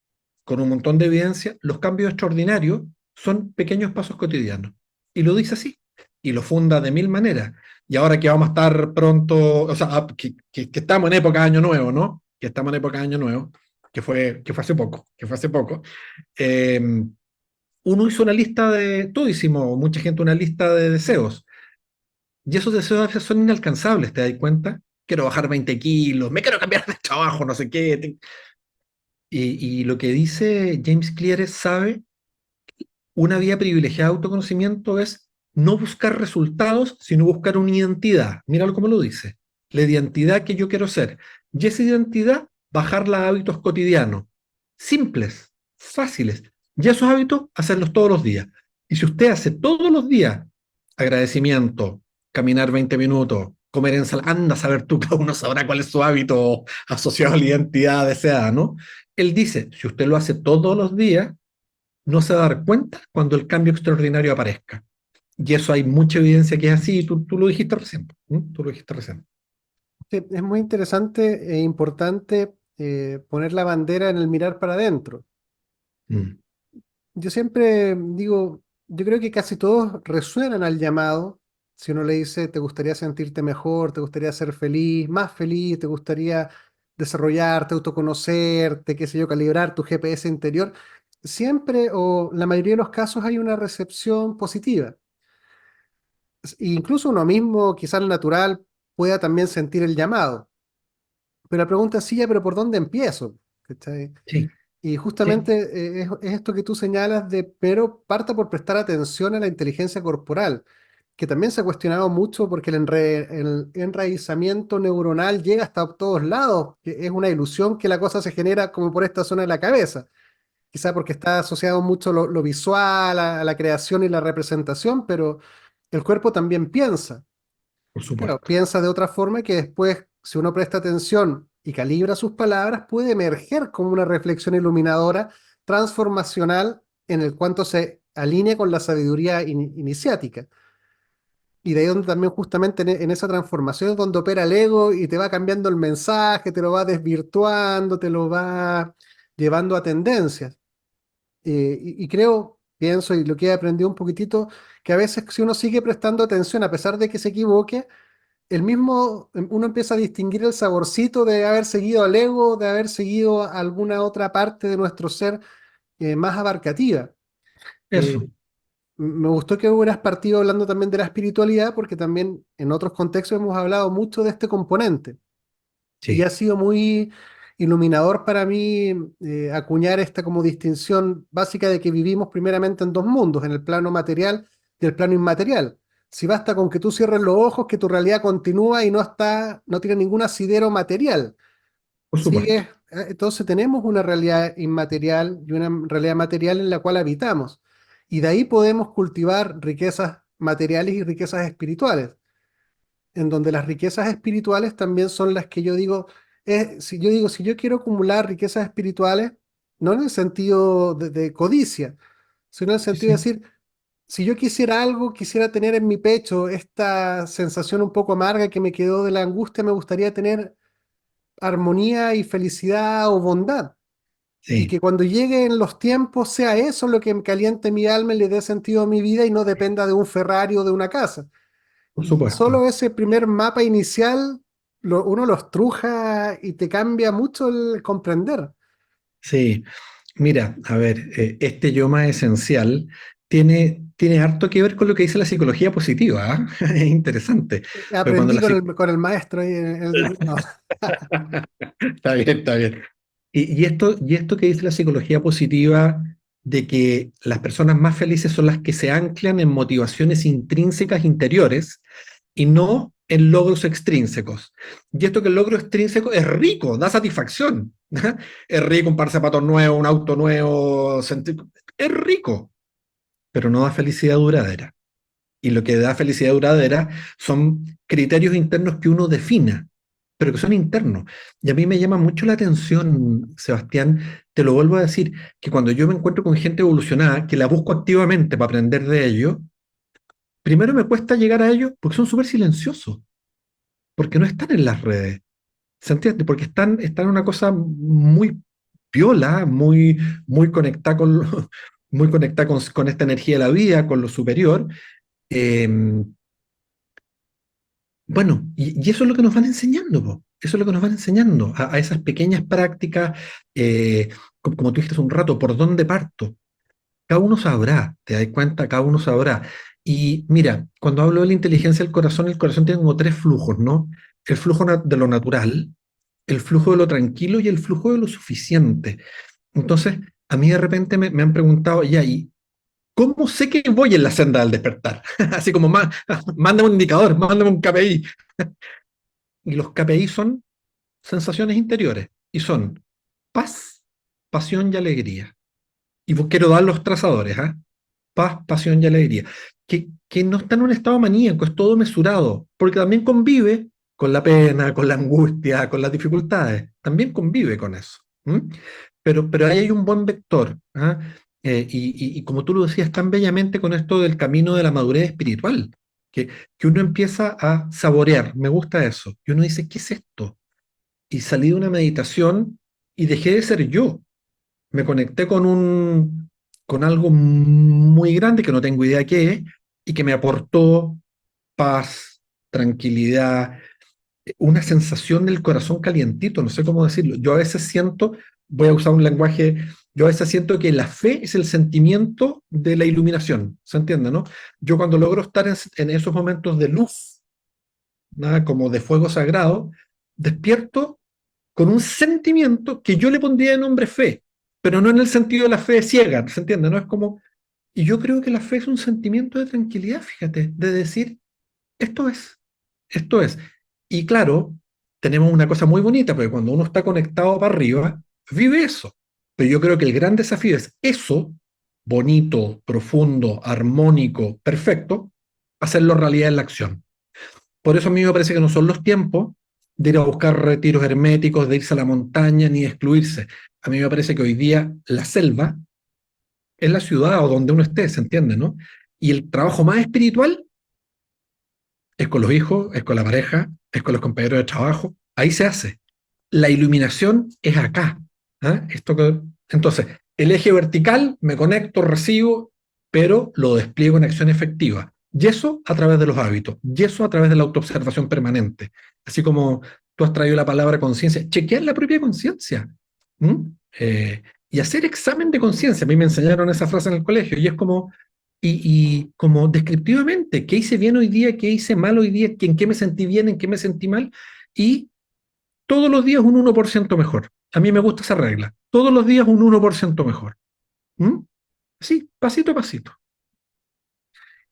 con un montón de evidencia, los cambios extraordinarios son pequeños pasos cotidianos. Y lo dice así, y lo funda de mil maneras. Y ahora que vamos a estar pronto, o sea, que estamos en época de Año Nuevo, ¿no? Que estamos en época de Año Nuevo, que fue hace poco, eh, uno hizo una lista de, todo hicimos, mucha gente una lista de deseos, y esos deseos a veces son inalcanzables, ¿te das cuenta? Quiero bajar 20 kilos, me quiero cambiar de trabajo, no sé qué. Y lo que dice James Clear es, sabe, una vía privilegiada de autoconocimiento es no buscar resultados, sino buscar una identidad. Míralo como lo dice. La identidad que yo quiero ser. Y esa identidad, bajarla a hábitos cotidianos, simples, fáciles. Y esos hábitos, hacerlos todos los días. Y si usted hace todos los días agradecimiento, caminar 20 minutos, comer ensalada, anda a saber tú, cada uno sabrá cuál es su hábito asociado a la identidad deseada, ¿no? Él dice, si usted lo hace todos los días, no se va a dar cuenta cuando el cambio extraordinario aparezca. Y eso hay mucha evidencia que es así, tú lo dijiste recién. Tú lo dijiste recién. Sí, es muy interesante e importante poner la bandera en el mirar para adentro. Mm. Yo siempre digo, yo creo que casi todos resuenan al llamado. Si uno le dice, te gustaría sentirte mejor, te gustaría ser feliz, más feliz, te gustaría desarrollarte, autoconocerte, qué sé yo, calibrar tu GPS interior, siempre o la mayoría de los casos hay una recepción positiva. Incluso uno mismo, quizás natural, pueda también sentir el llamado. Pero la pregunta es, sí, ya, pero ¿por dónde empiezo? ¿Cachai? Sí, Y sí, justamente es esto que tú señalas de, pero parta por prestar atención a la inteligencia corporal, que también se ha cuestionado mucho porque el enraizamiento neuronal llega hasta todos lados, que es una ilusión que la cosa se genera como por esta zona de la cabeza, quizá porque está asociado mucho lo visual a la creación y la representación, pero el cuerpo también piensa. por Claro, supuesto, piensa de otra forma que después, si uno presta atención y calibra sus palabras, puede emerger como una reflexión iluminadora, transformacional, en el cuanto se alinea con la sabiduría iniciática. Y de ahí donde también justamente en esa transformación es donde opera el ego y te va cambiando el mensaje, te lo va desvirtuando, te lo va llevando a tendencias. Y creo pienso y lo que he aprendido un poquitito, que a veces si uno sigue prestando atención, a pesar de que se equivoque, uno empieza a distinguir el saborcito de haber seguido al ego, de haber seguido a alguna otra parte de nuestro ser más abarcativa. Eh, Eso, Me gustó que hubieras partido hablando también de la espiritualidad, porque también en otros contextos hemos hablado mucho de este componente. Y sí, ha sido muy iluminador para mí acuñar esta como distinción básica de que vivimos primeramente en dos mundos, en el plano material y el plano inmaterial. Si basta con que tú cierres los ojos, que tu realidad continúa y no tiene ningún asidero material. por supuesto. Entonces tenemos una realidad inmaterial y una realidad material en la cual habitamos. Y de ahí podemos cultivar riquezas materiales y riquezas espirituales, en donde las riquezas espirituales también son las que yo digo, si yo quiero acumular riquezas espirituales, no en el sentido de codicia, sino en el Sí, sentido de sí, decir, si yo quisiera algo, quisiera tener en mi pecho esta sensación un poco amarga que me quedó de la angustia, me gustaría tener armonía y felicidad o bondad. Y sí, que cuando lleguen los tiempos sea eso lo que me caliente mi alma y le dé sentido a mi vida y no dependa de un Ferrari o de una casa. por Y solo supuesto. ese primer mapa inicial, uno lo estruja y te cambia mucho el comprender. Sí, mira, a ver, este yo más esencial tiene harto que ver con lo que dice la psicología positiva, ¿ah? Es interesante. Pero cuando Aprendí la psicología... con el maestro ahí en el diplomado. Está bien, está bien. Y esto que dice la psicología positiva de que las personas más felices son las que se anclan en motivaciones intrínsecas interiores y no en logros extrínsecos. Y esto que el logro extrínseco es rico, da satisfacción. Es rico un par de zapatos nuevos, un auto nuevo, es rico, pero no da felicidad duradera. Y lo que da felicidad duradera son criterios internos que uno defina, pero que son internos. Y a mí me llama mucho la atención, Sebastián, te lo vuelvo a decir, que cuando yo me encuentro con gente evolucionada, que la busco activamente para aprender de ellos, primero me cuesta llegar a ellos porque son súper silenciosos, porque no están en las redes. ¿Se entiende? Porque están en una cosa muy piola, muy conectada muy conectada con esta energía de la vida, con lo superior. Eh, Bueno, y eso es lo que nos van enseñando, po. Eso es lo que nos van enseñando, a esas pequeñas prácticas, como tú dijiste hace un rato, ¿por dónde parto? Cada uno sabrá, te das cuenta, cada uno sabrá. Y mira, cuando hablo de la inteligencia del corazón, el corazón tiene como tres flujos, ¿no? El flujo de lo natural, el flujo de lo tranquilo y el flujo de lo suficiente. Entonces, a mí de repente me han preguntado, ya, ¿y cómo sé que voy en la senda del despertar? Así como, mándame un indicador, mándame un KPI. Y los KPI son sensaciones interiores y son paz, pasión y alegría. Y quiero dar los trazadores, ¿ah? Paz, pasión y alegría. Que no está en un estado maníaco, es todo mesurado, porque también convive con la pena, con la angustia, con las dificultades, también convive con eso. ¿M? Pero ahí hay un buen vector. ¿Ah? Y como tú lo decías tan bellamente con esto del camino de la madurez espiritual, que, que uno empieza a saborear, me gusta eso, y uno dice, ¿qué es esto? Y salí de una meditación y dejé de ser yo. Me conecté con algo muy grande que no tengo idea qué es y que me aportó paz, tranquilidad, una sensación del corazón calientito, no sé cómo decirlo. Yo a veces siento, voy a usar un lenguaje, yo a veces siento que la fe es el sentimiento de la iluminación, ¿se entiende, no? Yo cuando logro estar en esos momentos de luz, nada como de fuego sagrado, despierto con un sentimiento que yo le pondría de nombre fe, pero no en el sentido de la fe ciega, ¿se entiende? No es como, y yo creo que la fe es un sentimiento de tranquilidad, fíjate, de decir, esto es, esto es. Y claro, tenemos una cosa muy bonita, porque cuando uno está conectado para arriba, vive eso. Pero yo creo que el gran desafío es eso, bonito, profundo, armónico, perfecto, hacerlo realidad en la acción. Por eso a mí me parece que no son los tiempos de ir a buscar retiros herméticos, de irse a la montaña, ni de excluirse. A mí me parece que hoy día la selva es la ciudad o donde uno esté, ¿se entiende, no? Y el trabajo más espiritual es con los hijos, es con la pareja, es con los compañeros de trabajo. Ahí se hace. La iluminación es acá. ¿Ah? Entonces, el eje vertical, me conecto, recibo. pero lo despliego en acción efectiva. Y eso a través de los hábitos, y eso a través de la autoobservación permanente. Así como tú has traído la palabra conciencia, chequear la propia conciencia. ¿Mm? Y hacer examen de conciencia. A mí me enseñaron esa frase en el colegio, y es como, y como descriptivamente, qué hice bien hoy día, qué hice mal hoy día, en qué me sentí bien, en qué me sentí mal, y todos los días un 1% mejor. A mí me gusta esa regla. Todos los días un 1% mejor. ¿Mm? Sí, pasito a pasito.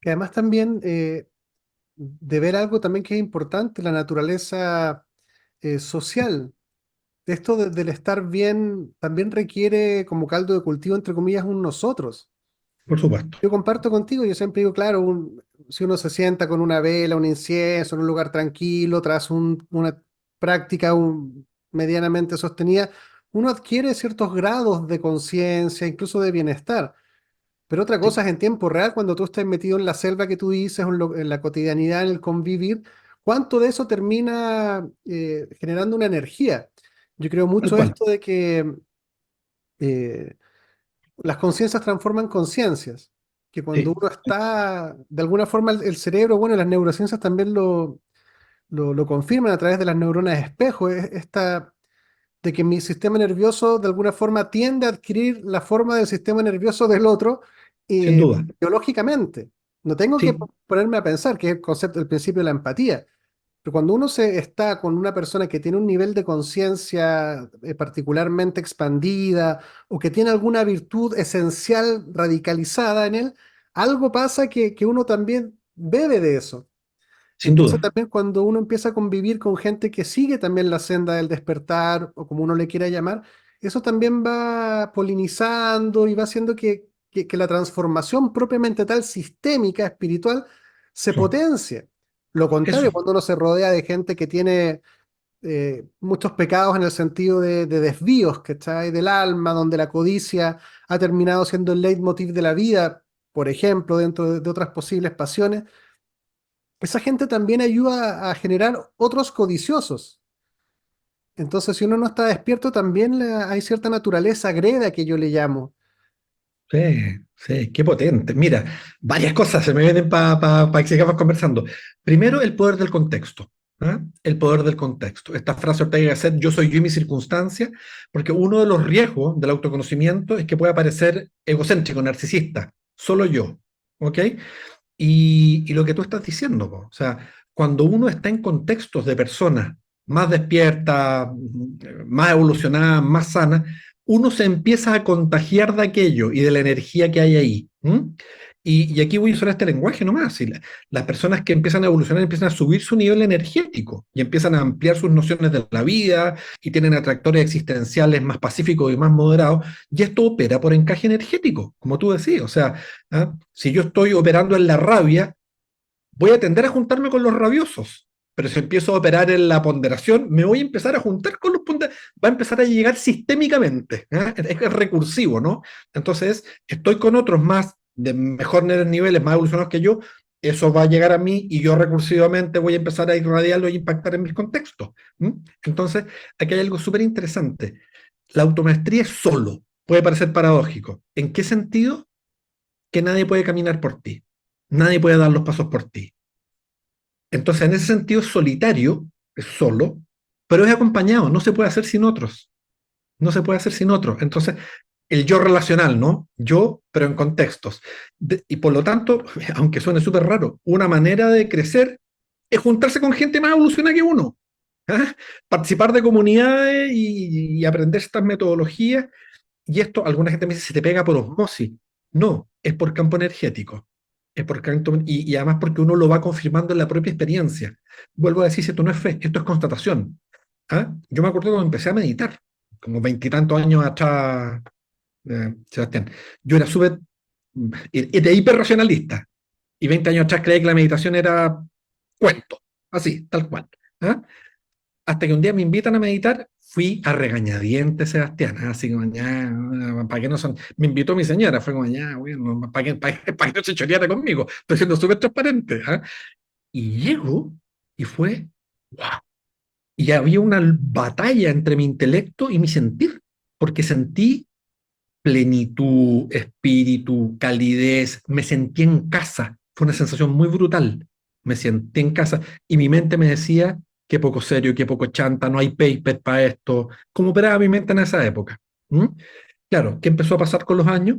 Que además también de ver algo también que es importante, la naturaleza social. Esto del estar bien también requiere como caldo de cultivo, entre comillas, un nosotros. Por supuesto. Yo comparto contigo, yo siempre digo, claro, si uno se sienta con una vela, un incienso en un lugar tranquilo, tras una práctica medianamente sostenida, uno adquiere ciertos grados de conciencia, incluso de bienestar. Pero otra cosa Sí, es en tiempo real, cuando tú estás metido en la selva que tú dices, o en la cotidianidad, en el convivir, ¿cuánto de eso termina generando una energía? Yo creo tal mucho cual. esto de que eh, las conciencias transforman conciencias, que cuando Sí, uno está, de alguna forma el cerebro, bueno, y las neurociencias también lo confirman a través de las neuronas espejo, esta de que mi sistema nervioso de alguna forma tiende a adquirir la forma del sistema nervioso del otro sin duda. biológicamente. No tengo que Sí, ponerme a pensar, que es el concepto, el principio de la empatía. Pero cuando uno se está con una persona que tiene un nivel de conciencia particularmente expandida o que tiene alguna virtud esencial radicalizada en él, algo pasa que uno también bebe de eso. sin Entonces duda. también cuando uno empieza a convivir con gente que sigue también la senda del despertar, o como uno le quiera llamar, eso también va polinizando y va haciendo que la transformación propiamente tal, sistémica, espiritual, se Eso, potencie. Lo contrario, eso, cuando uno se rodea de gente que tiene muchos pecados en el sentido de desvíos, ¿cachai? Del alma, donde la codicia ha terminado siendo el leitmotiv de la vida, por ejemplo, dentro de otras posibles pasiones, esa gente también ayuda a generar otros codiciosos. Entonces, si uno no está despierto, también hay cierta naturaleza greda que yo le llamo. sí, sí, qué potente. Mira, varias cosas se me vienen para que sigamos conversando. Primero, el poder del contexto. ¿Ah? El poder del contexto. Esta frase Ortega y Gasset, yo soy yo y mi circunstancia, porque uno de los riesgos del autoconocimiento es que pueda parecer egocéntrico, narcisista, solo yo. ¿Ok? Y lo que tú estás diciendo, po, o sea, cuando uno está en contextos de personas más despiertas, más evolucionadas, más sanas, uno se empieza a contagiar de aquello y de la energía que hay ahí. ¿M? Y aquí voy a usar este lenguaje nomás. Si las personas que empiezan a evolucionar empiezan a subir su nivel energético y empiezan a ampliar sus nociones de la vida y tienen atractores existenciales más pacíficos y más moderados, y esto opera por encaje energético, como tú decías. O sea, ¿ah? Si yo estoy operando en la rabia, voy a tender a juntarme con los rabiosos. Pero si empiezo a operar en la ponderación, me voy a empezar a juntar con los ponderados. Va a empezar a llegar sistémicamente. ¿Eh? Es recursivo, ¿no? Entonces, estoy con otros más de mejores niveles, más evolucionados que yo. Eso va a llegar a mí y yo recursivamente voy a empezar a irradiarlo y impactar en mis contextos. ¿Mm? Entonces, aquí hay algo súper interesante. La automaestría es solo. Puede parecer paradójico. ¿En qué sentido? Que nadie puede caminar por ti, nadie puede dar los pasos por ti. Entonces, en ese sentido, es solitario, es solo, pero es acompañado, no se puede hacer sin otros, no se puede hacer sin otros. Entonces, el yo relacional, ¿no? Yo, pero en contextos. Y por lo tanto, aunque suene súper raro, una manera de crecer es juntarse con gente más evolucionada que uno. ¿Ah? Participar de comunidades y aprender estas metodologías. Y esto, alguna gente me dice, se te pega por osmosis. No, es por campo energético. Es por campo, y además porque uno lo va confirmando en la propia experiencia. Vuelvo a decir, esto no es fe, esto es constatación. ¿Ah? Yo me acuerdo cuando empecé a meditar, como veintitantos años atrás, Sebastián. Yo era súper, de hiperracionalista. Y 20 años atrás creía que la meditación era cuento, así, tal cual. ¿Ah? Hasta que un día me invitan a meditar, fui a regañadientes, Sebastián, así como, ya, ¿para qué no son? Me invitó mi señora, fue como, ya, bueno, ¿para qué no se choreara conmigo? Estoy siendo súper transparente. ¿Ah? Y llego y fue, wow. Y había una batalla entre mi intelecto y mi sentir, porque sentí plenitud, espíritu, calidez, me sentí en casa, fue una sensación muy brutal, me sentí en casa y mi mente me decía, qué poco serio, qué poco chanta, no hay paper para esto, como operaba mi mente en esa época. ¿Mm? Claro, ¿qué empezó a pasar con los años?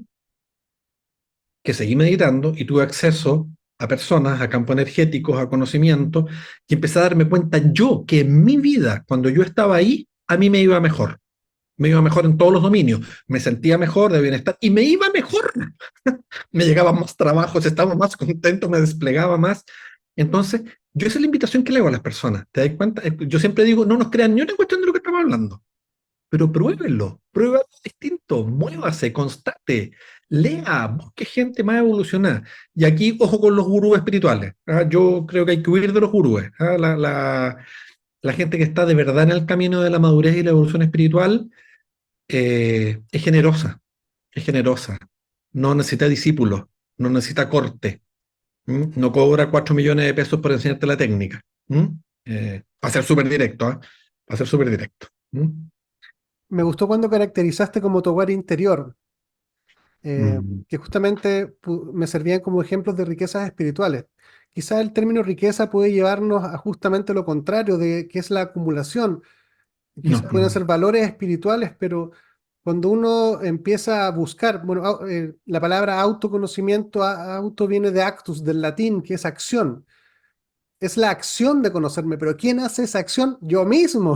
Que seguí meditando y tuve acceso a personas, a campos energéticos, a conocimientos, y empecé a darme cuenta yo que en mi vida, cuando yo estaba ahí, a mí me iba mejor en todos los dominios, me sentía mejor de bienestar y me iba mejor, me llegaban más trabajos, estaba más contento, me desplegaba más. Entonces, yo esa es la invitación que le hago a las personas, ¿te das cuenta? Yo siempre digo, no nos crean ni una cuestión de lo que estamos hablando, pero pruébenlo, pruébalo distinto, muévase, constate, lea, busque gente más evolucionada. Y aquí, ojo con los gurús espirituales. ¿Ah? Yo creo que hay que huir de los gurúes. ¿Ah? La gente que está de verdad en el camino de la madurez y la evolución espiritual es generosa, es generosa. No necesita discípulos, no necesita corte. ¿M? No cobra 4 millones de pesos por enseñarte la técnica. ¿M? Va a ser súper directo, ¿ah? Va a ser súper directo. ¿M? Me gustó cuando caracterizaste como tu hogar interior, Mm. que justamente me servían como ejemplos de riquezas espirituales. Quizá el término riqueza puede llevarnos a justamente lo contrario, de que es la acumulación. No, Quizá pueden no, ser valores espirituales, pero cuando uno empieza a buscar, bueno, la palabra autoconocimiento, auto viene de actus, del latín, que es acción. Es la acción de conocerme, pero ¿quién hace esa acción? Yo mismo.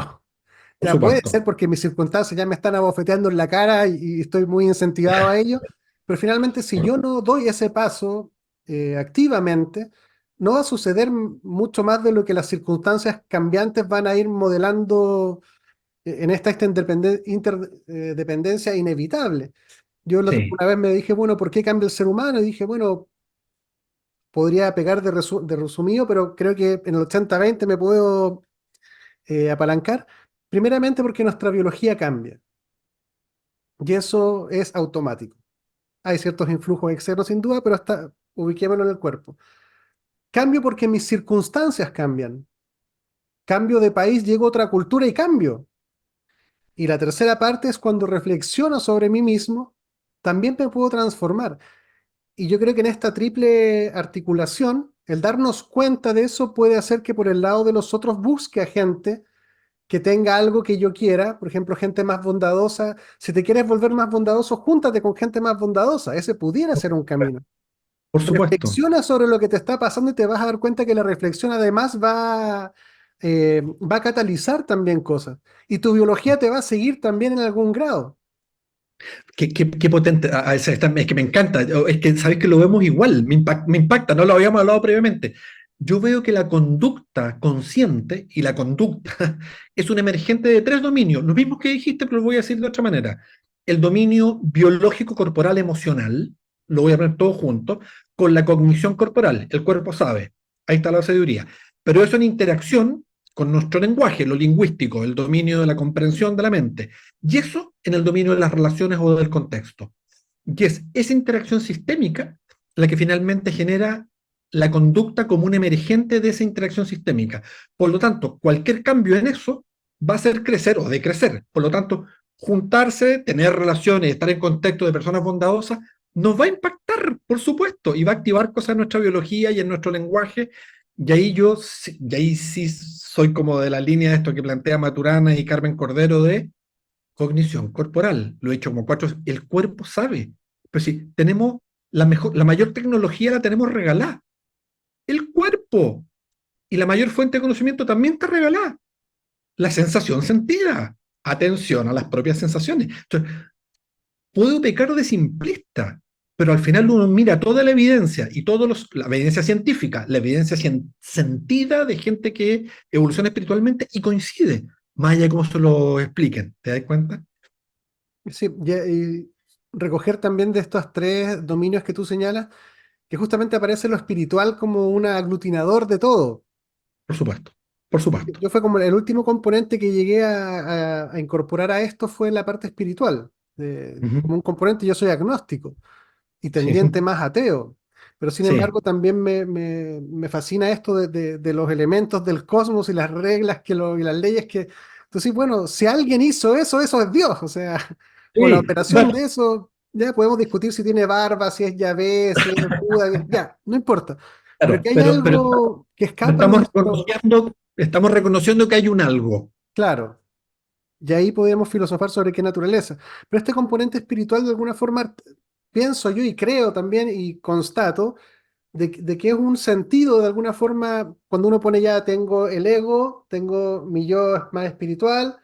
por Ya puede supuesto. ser porque mis circunstancias ya me están abofeteando en la cara y estoy muy incentivado a ello, pero finalmente si yo no doy ese paso activamente, no va a suceder mucho más de lo que las circunstancias cambiantes van a ir modelando en esta interdependencia inevitable. Yo Sí, una vez me dije, bueno, ¿por qué cambia el ser humano? Y dije, bueno, podría pegar de resumido, pero creo que en el 80-20 me puedo apalancar. Primeramente porque nuestra biología cambia y eso es automático. Hay ciertos influjos externos sin duda, pero hasta ubiquémonos en el cuerpo. Cambio porque mis circunstancias cambian. Cambio de país, llego a otra cultura y cambio. Y la tercera parte es cuando reflexiono sobre mí mismo, también me puedo transformar. Y yo creo que en esta triple articulación, el darnos cuenta de eso puede hacer que por el lado de los otros busque a gente que tenga algo que yo quiera, por ejemplo, gente más bondadosa. Si te quieres volver más bondadoso, júntate con gente más bondadosa. Ese pudiera ser un camino. por supuesto. Reflexiona sobre lo que te está pasando y te vas a dar cuenta que la reflexión además va a catalizar también cosas. Y tu biología te va a seguir también en algún grado. Qué potente. Es que me encanta. Es que sabes que lo vemos igual. Me impacta. No lo habíamos hablado previamente. Yo veo que la conducta consciente y la conducta es un emergente de tres dominios. Lo mismo que dijiste, pero lo voy a decir de otra manera. El dominio biológico, corporal, emocional, lo voy a poner todo junto, con la cognición corporal. El cuerpo sabe. Ahí está la sabiduría. Pero eso en interacción con nuestro lenguaje, lo lingüístico, el dominio de la comprensión de la mente. Y eso en el dominio de las relaciones o del contexto. Y es esa interacción sistémica la que finalmente genera la conducta como un emergente de esa interacción sistémica. Por lo tanto, cualquier cambio en eso va a hacer crecer o decrecer. Por lo tanto, juntarse, tener relaciones, estar en contexto de personas bondadosas, nos va a impactar, por supuesto, y va a activar cosas en nuestra biología y en nuestro lenguaje. Y ahí sí soy como de la línea de esto que plantea Maturana y Carmen Cordero de cognición corporal. Lo he hecho como cuatro. El cuerpo sabe. Pero si tenemos la mayor tecnología la tenemos regalada. El cuerpo y la mayor fuente de conocimiento también está regalada. La sensación sentida. Atención a las propias sensaciones. Entonces, puedo pecar de simplista, pero al final uno mira toda la evidencia y la evidencia científica, la evidencia sentida de gente que evoluciona espiritualmente y coincide, más allá de cómo se lo expliquen. ¿Te das cuenta? Sí, y recoger también de estos tres dominios que tú señalas, que justamente aparece lo espiritual como un aglutinador de todo. Por supuesto, por supuesto. Yo fue como el último componente que llegué a incorporar a esto fue la parte espiritual. Ujú. Como un componente, yo soy agnóstico y Sí, tendiente más ateo, pero sin sí, embargo también me fascina esto de los elementos del cosmos y las reglas y las leyes entonces, bueno, si alguien hizo eso, eso es Dios, o sea, o la sí. operación Bueno, de eso. Ya podemos discutir si tiene barba, si es Yahvé, si es Buda, ya, no importa. Pero Claro, que hay algo que pero escapa de nuestro... estamos reconociendo que hay un algo. Claro, y ahí podemos filosofar sobre qué naturaleza. Pero este componente espiritual, de alguna forma, pienso yo y creo también y constato, de que es un sentido, de alguna forma, cuando uno pone ya, tengo el ego, tengo mi yo más espiritual,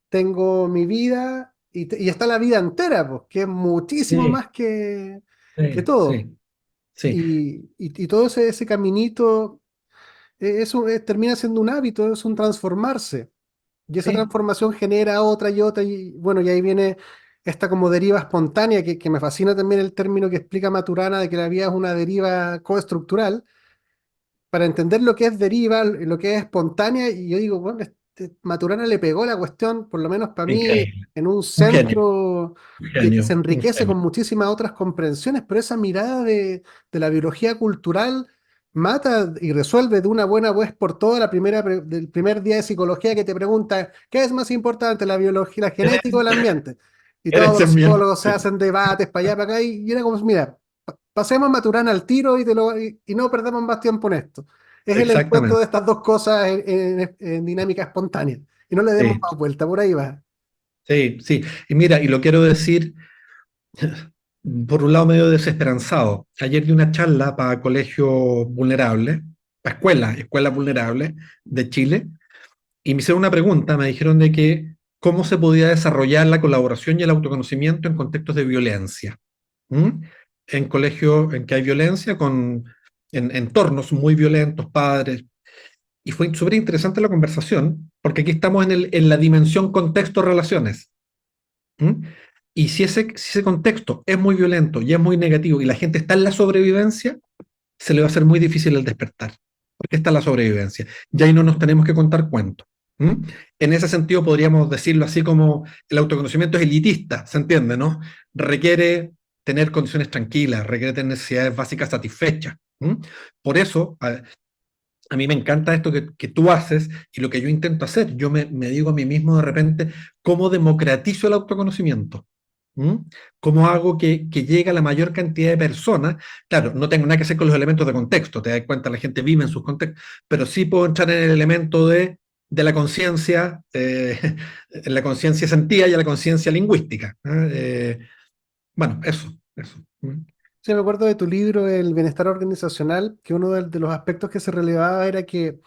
tengo mi vida y está la vida entera, pues, que es muchísimo Sí, más que sí, todo. sí, sí, Y todo ese caminito termina siendo un hábito, es un transformarse. Y esa sí, transformación genera otra y otra, y bueno, y ahí viene esta como deriva espontánea, que me fascina también el término que explica Maturana de que la vida es una deriva coestructural, para entender lo que es deriva, lo que es espontánea, y yo digo, bueno, Maturana le pegó la cuestión, por lo menos para mí, increíble. en un Un genio, centro un que se genio, un enriquece con genio. muchísimas otras comprensiones, pero esa mirada de la biología cultural mata y resuelve de una buena vez por toda del primer día de psicología que te pregunta, ¿qué es más importante, la biología, la genética o el ambiente? Y todos Eres los el miembro. psicólogos se hacen debates para allá, para acá, y era como, mira, pasemos Maturana al tiro y no perdamos más tiempo en esto. Es el encuentro de Exactamente. estas dos cosas en dinámica espontánea. Y no le demos Sí, más vuelta, por ahí va. sí, sí. Y mira, y lo quiero decir por un lado medio desesperanzado. Ayer di una charla para colegios vulnerables, para escuelas vulnerables de Chile, y me hicieron una pregunta, me dijeron de que cómo se podía desarrollar la colaboración y el autoconocimiento en contextos de violencia. ¿Mm? En colegios en que hay violencia, en entornos muy violentos, padres. Y fue súper interesante la conversación, porque aquí estamos en la dimensión contexto-relaciones. ¿Mm? Y si ese contexto es muy violento y es muy negativo y la gente está en la sobrevivencia, se le va a hacer muy difícil el despertar, porque está la sobrevivencia. Ya ahí no nos tenemos que contar cuentos. ¿Mm? En ese sentido podríamos decirlo así como el autoconocimiento es elitista, ¿se entiende, no? Requiere tener condiciones tranquilas, requiere tener necesidades básicas satisfechas. ¿Mm? Por eso, a mí me encanta esto que tú haces y lo que yo intento hacer. Me digo a mí mismo de repente, ¿cómo democratizo el autoconocimiento? ¿Mm? ¿Cómo hago que llegue a la mayor cantidad de personas? Claro, no tengo nada que hacer con los elementos de contexto, te das cuenta, la gente vive en sus contextos, pero sí puedo entrar en el elemento de en la conciencia sentida y a la conciencia lingüística. Bueno, eso. ¿Mm? Sí, me acuerdo de tu libro, El bienestar organizacional, que uno de los aspectos que se relevaba era que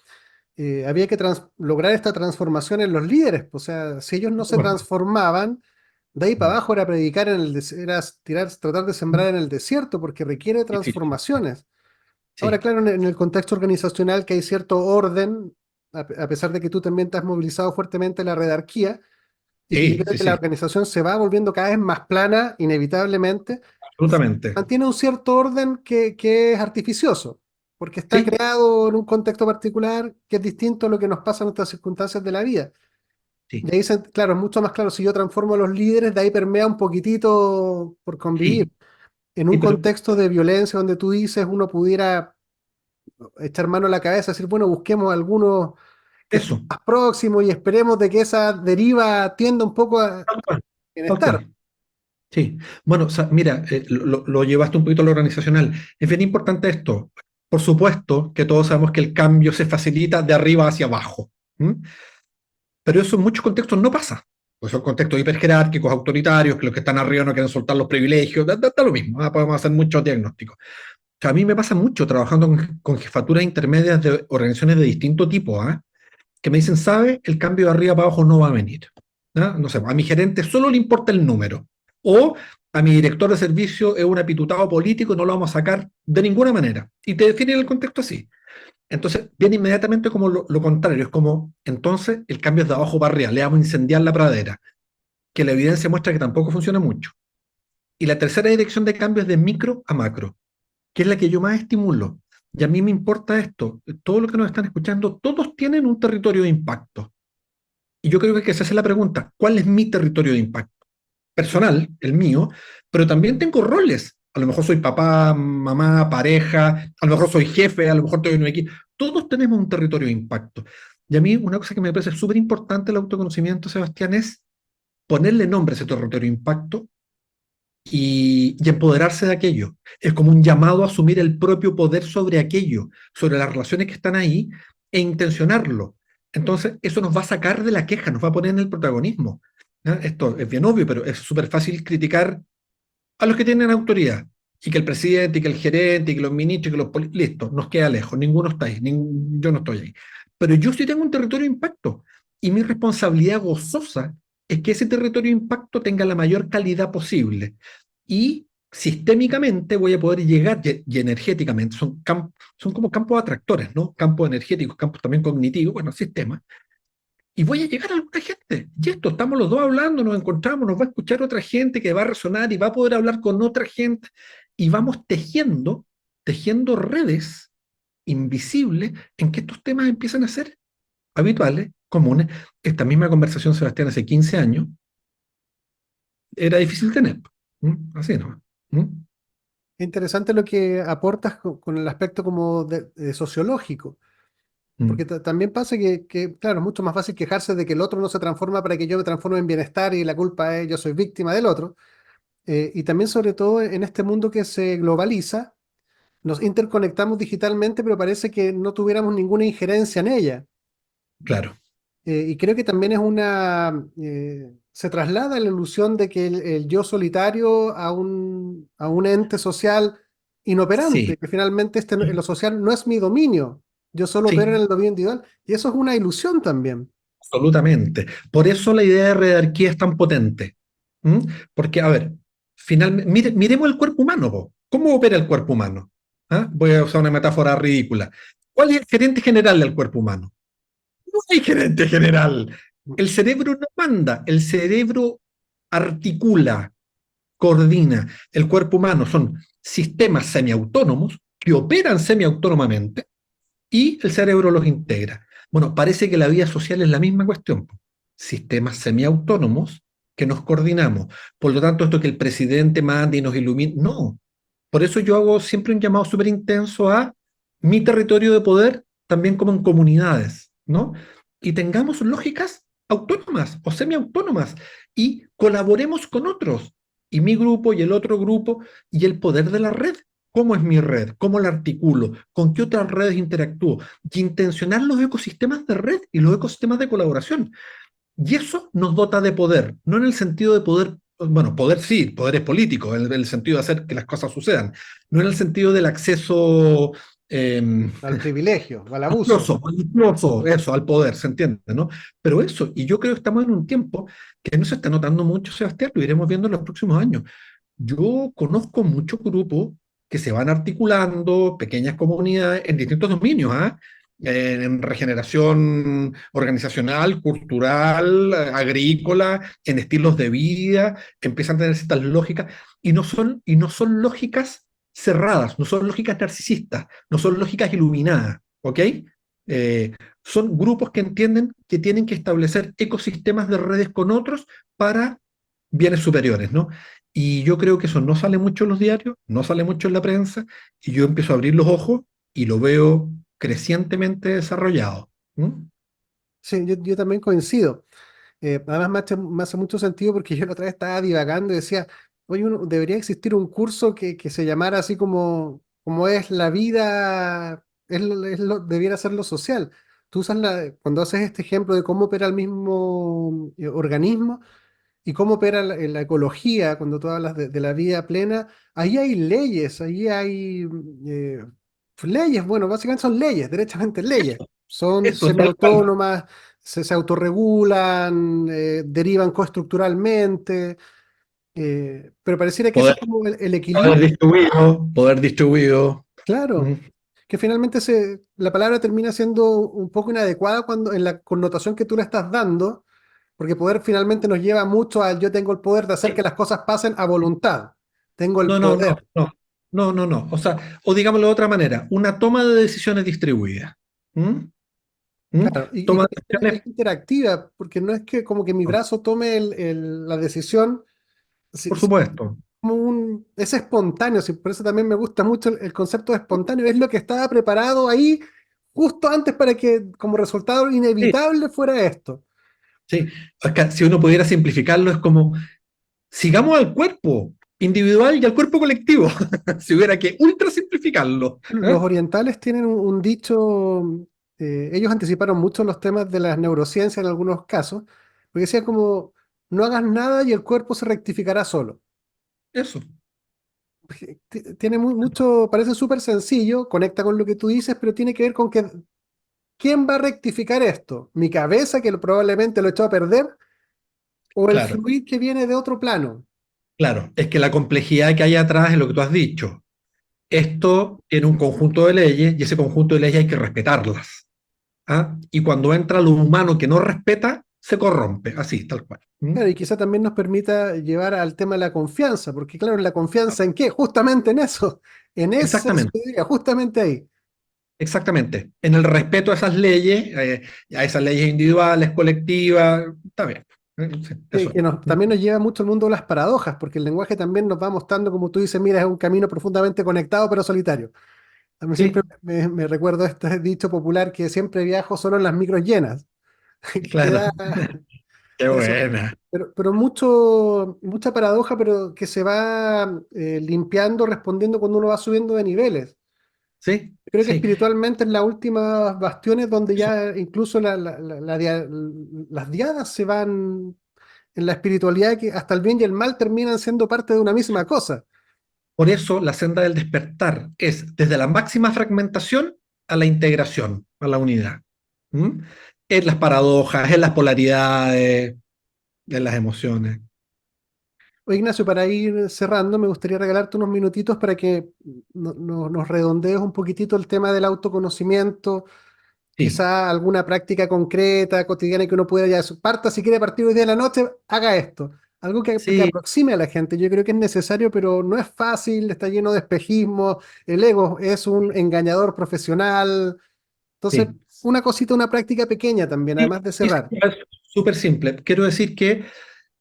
había que lograr esta transformación en los líderes. O sea, si ellos no Por se supuesto. transformaban, de ahí para Mm. abajo era predicar era tirar, tratar de sembrar en el desierto, porque requiere Difícil. transformaciones. Ahora, Sí, claro, en el contexto organizacional que hay cierto orden, a pesar de que tú también te has movilizado fuertemente la redarquía, y que yo sí, creo sí, que la sí, organización se va volviendo cada vez más plana, inevitablemente, absolutamente. mantiene un cierto orden que es artificioso, porque está Sí, creado en un contexto particular que es distinto a lo que nos pasa en nuestras circunstancias de la vida. sí, Y ahí, claro, es mucho más claro, si yo transformo a los líderes, de ahí permea un poquitito por convivir. sí, En un sí, pero contexto de violencia donde tú dices, uno pudiera echar mano a la cabeza, decir, bueno, busquemos algunos que estén eso, más próximos y esperemos de que esa deriva tienda un poco a tal cual, tal bienestar. cual. Sí, bueno, mira, lo llevaste un poquito a lo organizacional. Es bien importante esto. Por supuesto que todos sabemos que el cambio se facilita de arriba hacia abajo. ¿M? Pero eso en muchos contextos no pasa. Pues son contextos hiperjerárquicos, autoritarios, que los que están arriba no quieren soltar los privilegios, da lo mismo, podemos hacer muchos diagnósticos. O sea, a mí me pasa mucho trabajando con jefaturas intermedias de organizaciones de distinto tipo, ¿ah? Que me dicen, ¿sabe? El cambio de arriba para abajo no va a venir. ¿Ah? No sé, a mi gerente solo le importa el número. O a mi director de servicio es un apitutado político y no lo vamos a sacar de ninguna manera. Y te definen el contexto así. Entonces, viene inmediatamente como lo contrario. Es como, entonces, el cambio es de abajo para arriba. Le vamos a incendiar la pradera. Que la evidencia muestra que tampoco funciona mucho. Y la tercera dirección de cambio es de micro a macro, que es la que yo más estimulo. Y a mí me importa esto. Todo lo que nos están escuchando, todos tienen un territorio de impacto. Y yo creo que hay que hacerse la pregunta, ¿cuál es mi territorio de impacto? Personal, el mío, pero también tengo roles. A lo mejor soy papá, mamá, pareja, a lo mejor soy jefe, a lo mejor estoy en un equipo. Todos tenemos un territorio de impacto. Y a mí una cosa que me parece súper importante el autoconocimiento, Sebastián, es ponerle nombre a ese territorio de impacto y empoderarse de aquello. Es como un llamado a asumir el propio poder sobre aquello, sobre las relaciones que están ahí e intencionarlo. Entonces, eso nos va a sacar de la queja, nos va a poner en el protagonismo. ¿Ah? Esto es bien obvio, pero es súper fácil criticar a los que tienen autoridad. Y que el presidente, y que el gerente, y que los ministros, y que los políticos, listo, nos queda lejos, ninguno está ahí, yo no estoy ahí. Pero yo sí tengo un territorio de impacto. Y mi responsabilidad gozosa es que ese territorio de impacto tenga la mayor calidad posible. Y sistémicamente voy a poder llegar, y energéticamente, son como campos atractores, ¿no? Campos energéticos, campos también cognitivos, bueno, sistemas, y voy a llegar a alguna gente. Y esto, estamos los dos hablando, nos encontramos, nos va a escuchar otra gente que va a resonar y va a poder hablar con otra gente. Y vamos tejiendo redes invisibles en que estos temas empiezan a ser habituales, comunes. Esta misma conversación, Sebastián, hace 15 años, era difícil tener. ¿Mm? Así, ¿no? ¿Mm? Interesante lo que aportas con el aspecto como de sociológico, porque ¿Mm? también pasa claro, es mucho más fácil quejarse de que el otro no se transforma para que yo me transforme en bienestar y la culpa es yo soy víctima del otro. Y también sobre todo en este mundo que se globaliza, nos interconectamos digitalmente, pero parece que no tuviéramos ninguna injerencia en ella. Claro. Y creo que también se traslada la ilusión de que el yo solitario a un ente social inoperante, Sí, que finalmente lo social no es mi dominio, yo solo opero en sí, el dominio individual, y eso es una ilusión también. absolutamente. Por eso la idea de redarquía es tan potente. ¿Mm? Porque, a ver, finalmente, miremos el cuerpo humano, po. ¿Cómo opera el cuerpo humano? ¿Ah? Voy a usar una metáfora ridícula. ¿Cuál es el gerente general del cuerpo humano? No hay gerente general. El cerebro no manda, el cerebro articula, coordina. El cuerpo humano son sistemas semiautónomos que operan semiautónomamente y el cerebro los integra. Bueno, parece que la vida social es la misma cuestión. Sistemas semiautónomos que nos coordinamos. Por lo tanto, esto que el presidente mande y nos ilumine, no. Por eso yo hago siempre un llamado súper intenso a mi territorio de poder, también como en comunidades, ¿no? Y tengamos lógicas autónomas o semiautónomas y colaboremos con otros. Y mi grupo y el otro grupo y el poder de la red. ¿Cómo es mi red? ¿Cómo la articulo? ¿Con qué otras redes interactúo? Y intencionar los ecosistemas de red y los ecosistemas de colaboración. Y eso nos dota de poder, no en el sentido de poder, bueno, poder sí, poderes políticos, en el sentido de hacer que las cosas sucedan, no en el sentido del acceso Al privilegio, al abuso. malicioso, eso, al poder, ¿se entiende, no? Pero eso, y yo creo que estamos en un tiempo que no se está notando mucho, Sebastián, lo iremos viendo en los próximos años. Yo conozco muchos grupos que se van articulando, pequeñas comunidades en distintos dominios, ¿ah? En regeneración organizacional, cultural, agrícola, en estilos de vida, que empiezan a tener ciertas lógicas, y no son lógicas cerradas, no son lógicas narcisistas, no son lógicas iluminadas, ¿ok? Eh, Son grupos que entienden que tienen que establecer ecosistemas de redes con otros para bienes superiores, ¿no? Y yo creo que eso no sale mucho en los diarios, no sale mucho en la prensa, y yo empiezo a abrir los ojos y lo veo crecientemente desarrollado. ¿Mm? Sí, yo también coincido. Además, me hace mucho sentido porque yo la otra vez estaba divagando y decía, oye, debería existir un curso que se llamara así como es la vida, debiera ser lo social. Tú usas cuando haces este ejemplo de cómo opera el mismo organismo y cómo opera la ecología, cuando tú hablas de la vida plena, ahí hay leyes, ahí hay leyes, bueno, básicamente son leyes, derechamente leyes. Son Eso, tal cual. semiautónomas, se autorregulan, derivan coestructuralmente, pero pareciera que eso Poder, es como el poder equilibrio, distribuido, poder distribuido. ¿Mm? claro, que finalmente la palabra termina siendo un poco inadecuada cuando en la connotación que tú le estás dando, porque poder finalmente nos lleva mucho al yo tengo el poder de hacer que las cosas pasen a voluntad, tengo el No, no, no, poder. no, no, no, no. O sea, o digámoslo de otra manera, una toma de decisiones distribuida. ¿Mm? ¿Mm? Claro, y Toma que de es decisiones, interactiva, porque no es que como que mi brazo tome la decisión, por supuesto. es espontáneo, por eso también me gusta mucho el concepto de espontáneo, es lo que estaba preparado ahí justo antes para que como resultado Sí, inevitable fuera esto. sí. Es que si uno pudiera simplificarlo, es como, sigamos al cuerpo. individual y al cuerpo colectivo, si hubiera que ultra simplificarlo. Los orientales tienen un dicho, ellos anticiparon mucho los temas de las neurociencias en algunos casos, porque decía como, no hagas nada y el cuerpo se rectificará solo. Eso, Tiene mucho, parece súper sencillo, conecta con lo que tú dices, pero tiene que ver con que, ¿quién va a rectificar esto? ¿Mi cabeza, que probablemente lo echó a perder? ¿O el claro, fluir que viene de otro plano? claro. Es que la complejidad que hay atrás es lo que tú has dicho. Esto tiene un conjunto de leyes y ese conjunto de leyes hay que respetarlas. ¿Ah? Y cuando entra lo humano que no respeta, se corrompe, así, tal cual. ¿Mm? Claro, y quizá también nos permita llevar al tema de la confianza, porque claro, ¿la confianza en qué? Justamente en eso, en esa Exactamente, sabiduría, justamente ahí. exactamente. En el respeto a a esas leyes individuales, colectivas, está bien. Sí, Que, eso. que también nos lleva mucho al mundo de las paradojas, porque el lenguaje también nos va mostrando, como tú dices, mira, es un camino profundamente conectado pero solitario. A mí siempre Sí, me recuerdo este dicho popular que siempre viajo solo en las micros llenas, que claro. da Qué eso, buena. pero mucha paradoja, pero que se va limpiando, respondiendo cuando uno va subiendo de niveles. Sí, Creo que sí. espiritualmente en las últimas bastiones donde Eso. ya incluso las diadas se van en la espiritualidad, que hasta el bien y el mal terminan siendo parte de una misma cosa. Por eso la senda del despertar es desde la máxima fragmentación a la integración, a la unidad. ¿Mm? En las paradojas, en las polaridades, en las emociones. Oye, Ignacio, para ir cerrando, me gustaría regalarte unos minutitos para que nos redondees un poquitito el tema del autoconocimiento, Sí, quizá alguna práctica concreta, cotidiana que uno pueda ya, parta si quiere partir hoy día de la noche, haga esto. Algo que sí, aproxime a la gente. Yo creo que es necesario, pero no es fácil, está lleno de espejismo, el ego es un engañador profesional. Entonces, sí. una cosita, una práctica pequeña también, Sí, además de sí, sí, cerrar. es súper simple. Quiero decir que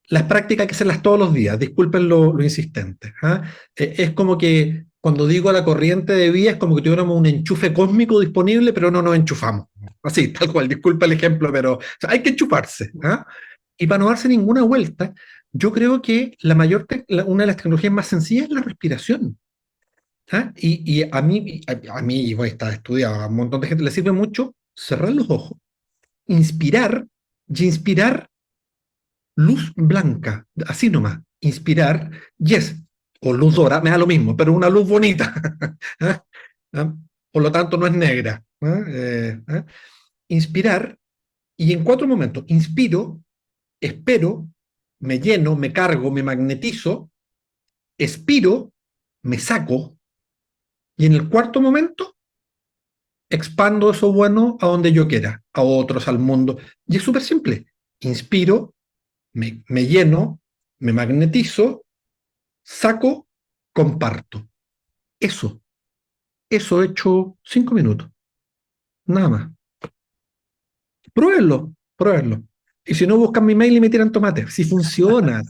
las prácticas hay que hacerlas todos los días, disculpen lo insistente. ¿Ah? Es como que cuando digo la corriente de vía es como que tuviéramos un enchufe cósmico disponible, pero no nos enchufamos. Así, tal cual, disculpa el ejemplo, pero o sea, hay que enchufarse. ¿Ah? Y para no darse ninguna vuelta, yo creo que una de las tecnologías más sencillas es la respiración. ¿Ah? Y a mí, bueno, está estudiado, a un montón de gente le sirve mucho cerrar los ojos, inspirar y inspirar luz blanca, así nomás, inspirar, yes, o luz dorada, me da lo mismo, pero una luz bonita. ¿Ah? ¿Ah? Por lo tanto, no es negra. ¿Ah? Inspirar, y en 4 momentos, inspiro, espero, me lleno, me cargo, me magnetizo, expiro, me saco, y en el cuarto momento, expando eso bueno a donde yo quiera, a otros, al mundo. Y es súper simple. Inspiro, me lleno, me magnetizo, saco, comparto. Eso, eso he hecho 5 minutos, nada más. Pruébenlo, pruébenlo. Y si no, buscan mi mail y me tiran tomate. Si funciona,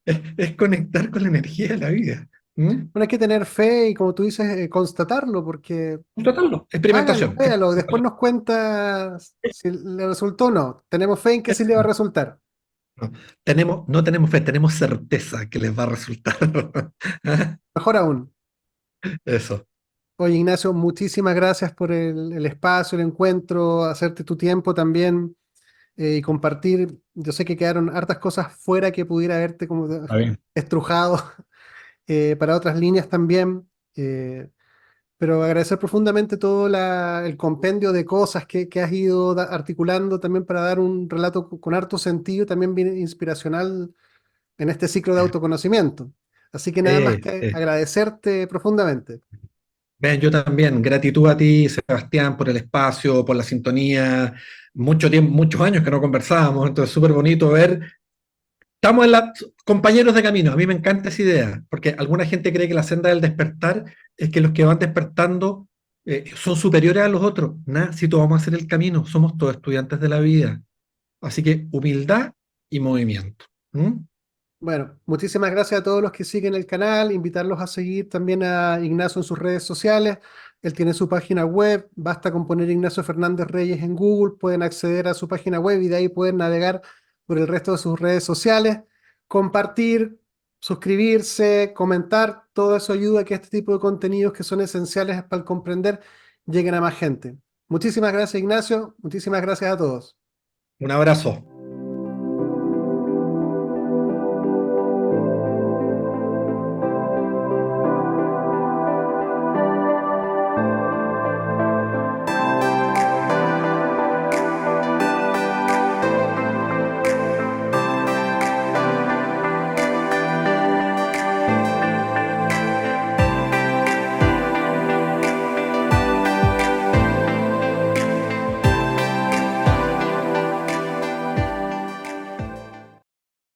es conectar con la energía de la vida. ¿Mm? Bueno, hay que tener fe y, como tú dices, constatarlo, porque Tratarlo, hágalo, experimentación. véalo, después nos cuentas si le resultó o no. Tenemos fe en que sí le va a resultar. No, no tenemos fe, tenemos certeza que les va a resultar. Mejor aún. Eso. Oye, Ignacio, muchísimas gracias por el espacio, el encuentro, hacerte tu tiempo también y compartir. Yo sé que quedaron hartas cosas fuera que pudiera haberte como Está bien. estrujado para otras líneas también. Pero agradecer profundamente todo el compendio de cosas que has ido articulando también para dar un relato con harto sentido, también bien inspiracional en este ciclo de autoconocimiento. Así que nada más que Sí. agradecerte profundamente. Ven, yo también, gratitud a ti, Sebastián, por el espacio, por la sintonía. Mucho tiempo, muchos años que no conversábamos, entonces súper bonito ver. Estamos compañeros de camino. A mí me encanta esa idea, porque alguna gente cree que la senda del despertar es que los que van despertando son superiores a los otros. Nada, si todos vamos a hacer el camino, somos todos estudiantes de la vida. Así que humildad y movimiento. ¿Mm? Bueno, muchísimas gracias a todos los que siguen el canal, invitarlos a seguir también a Ignacio en sus redes sociales. Él tiene su página web, basta con poner Ignacio Fernández Reyes en Google, pueden acceder a su página web y de ahí pueden navegar por el resto de sus redes sociales, compartir, suscribirse, comentar, todo eso ayuda a que este tipo de contenidos que son esenciales para el comprender lleguen a más gente. Muchísimas gracias, Ignacio. Muchísimas gracias a todos. Un abrazo.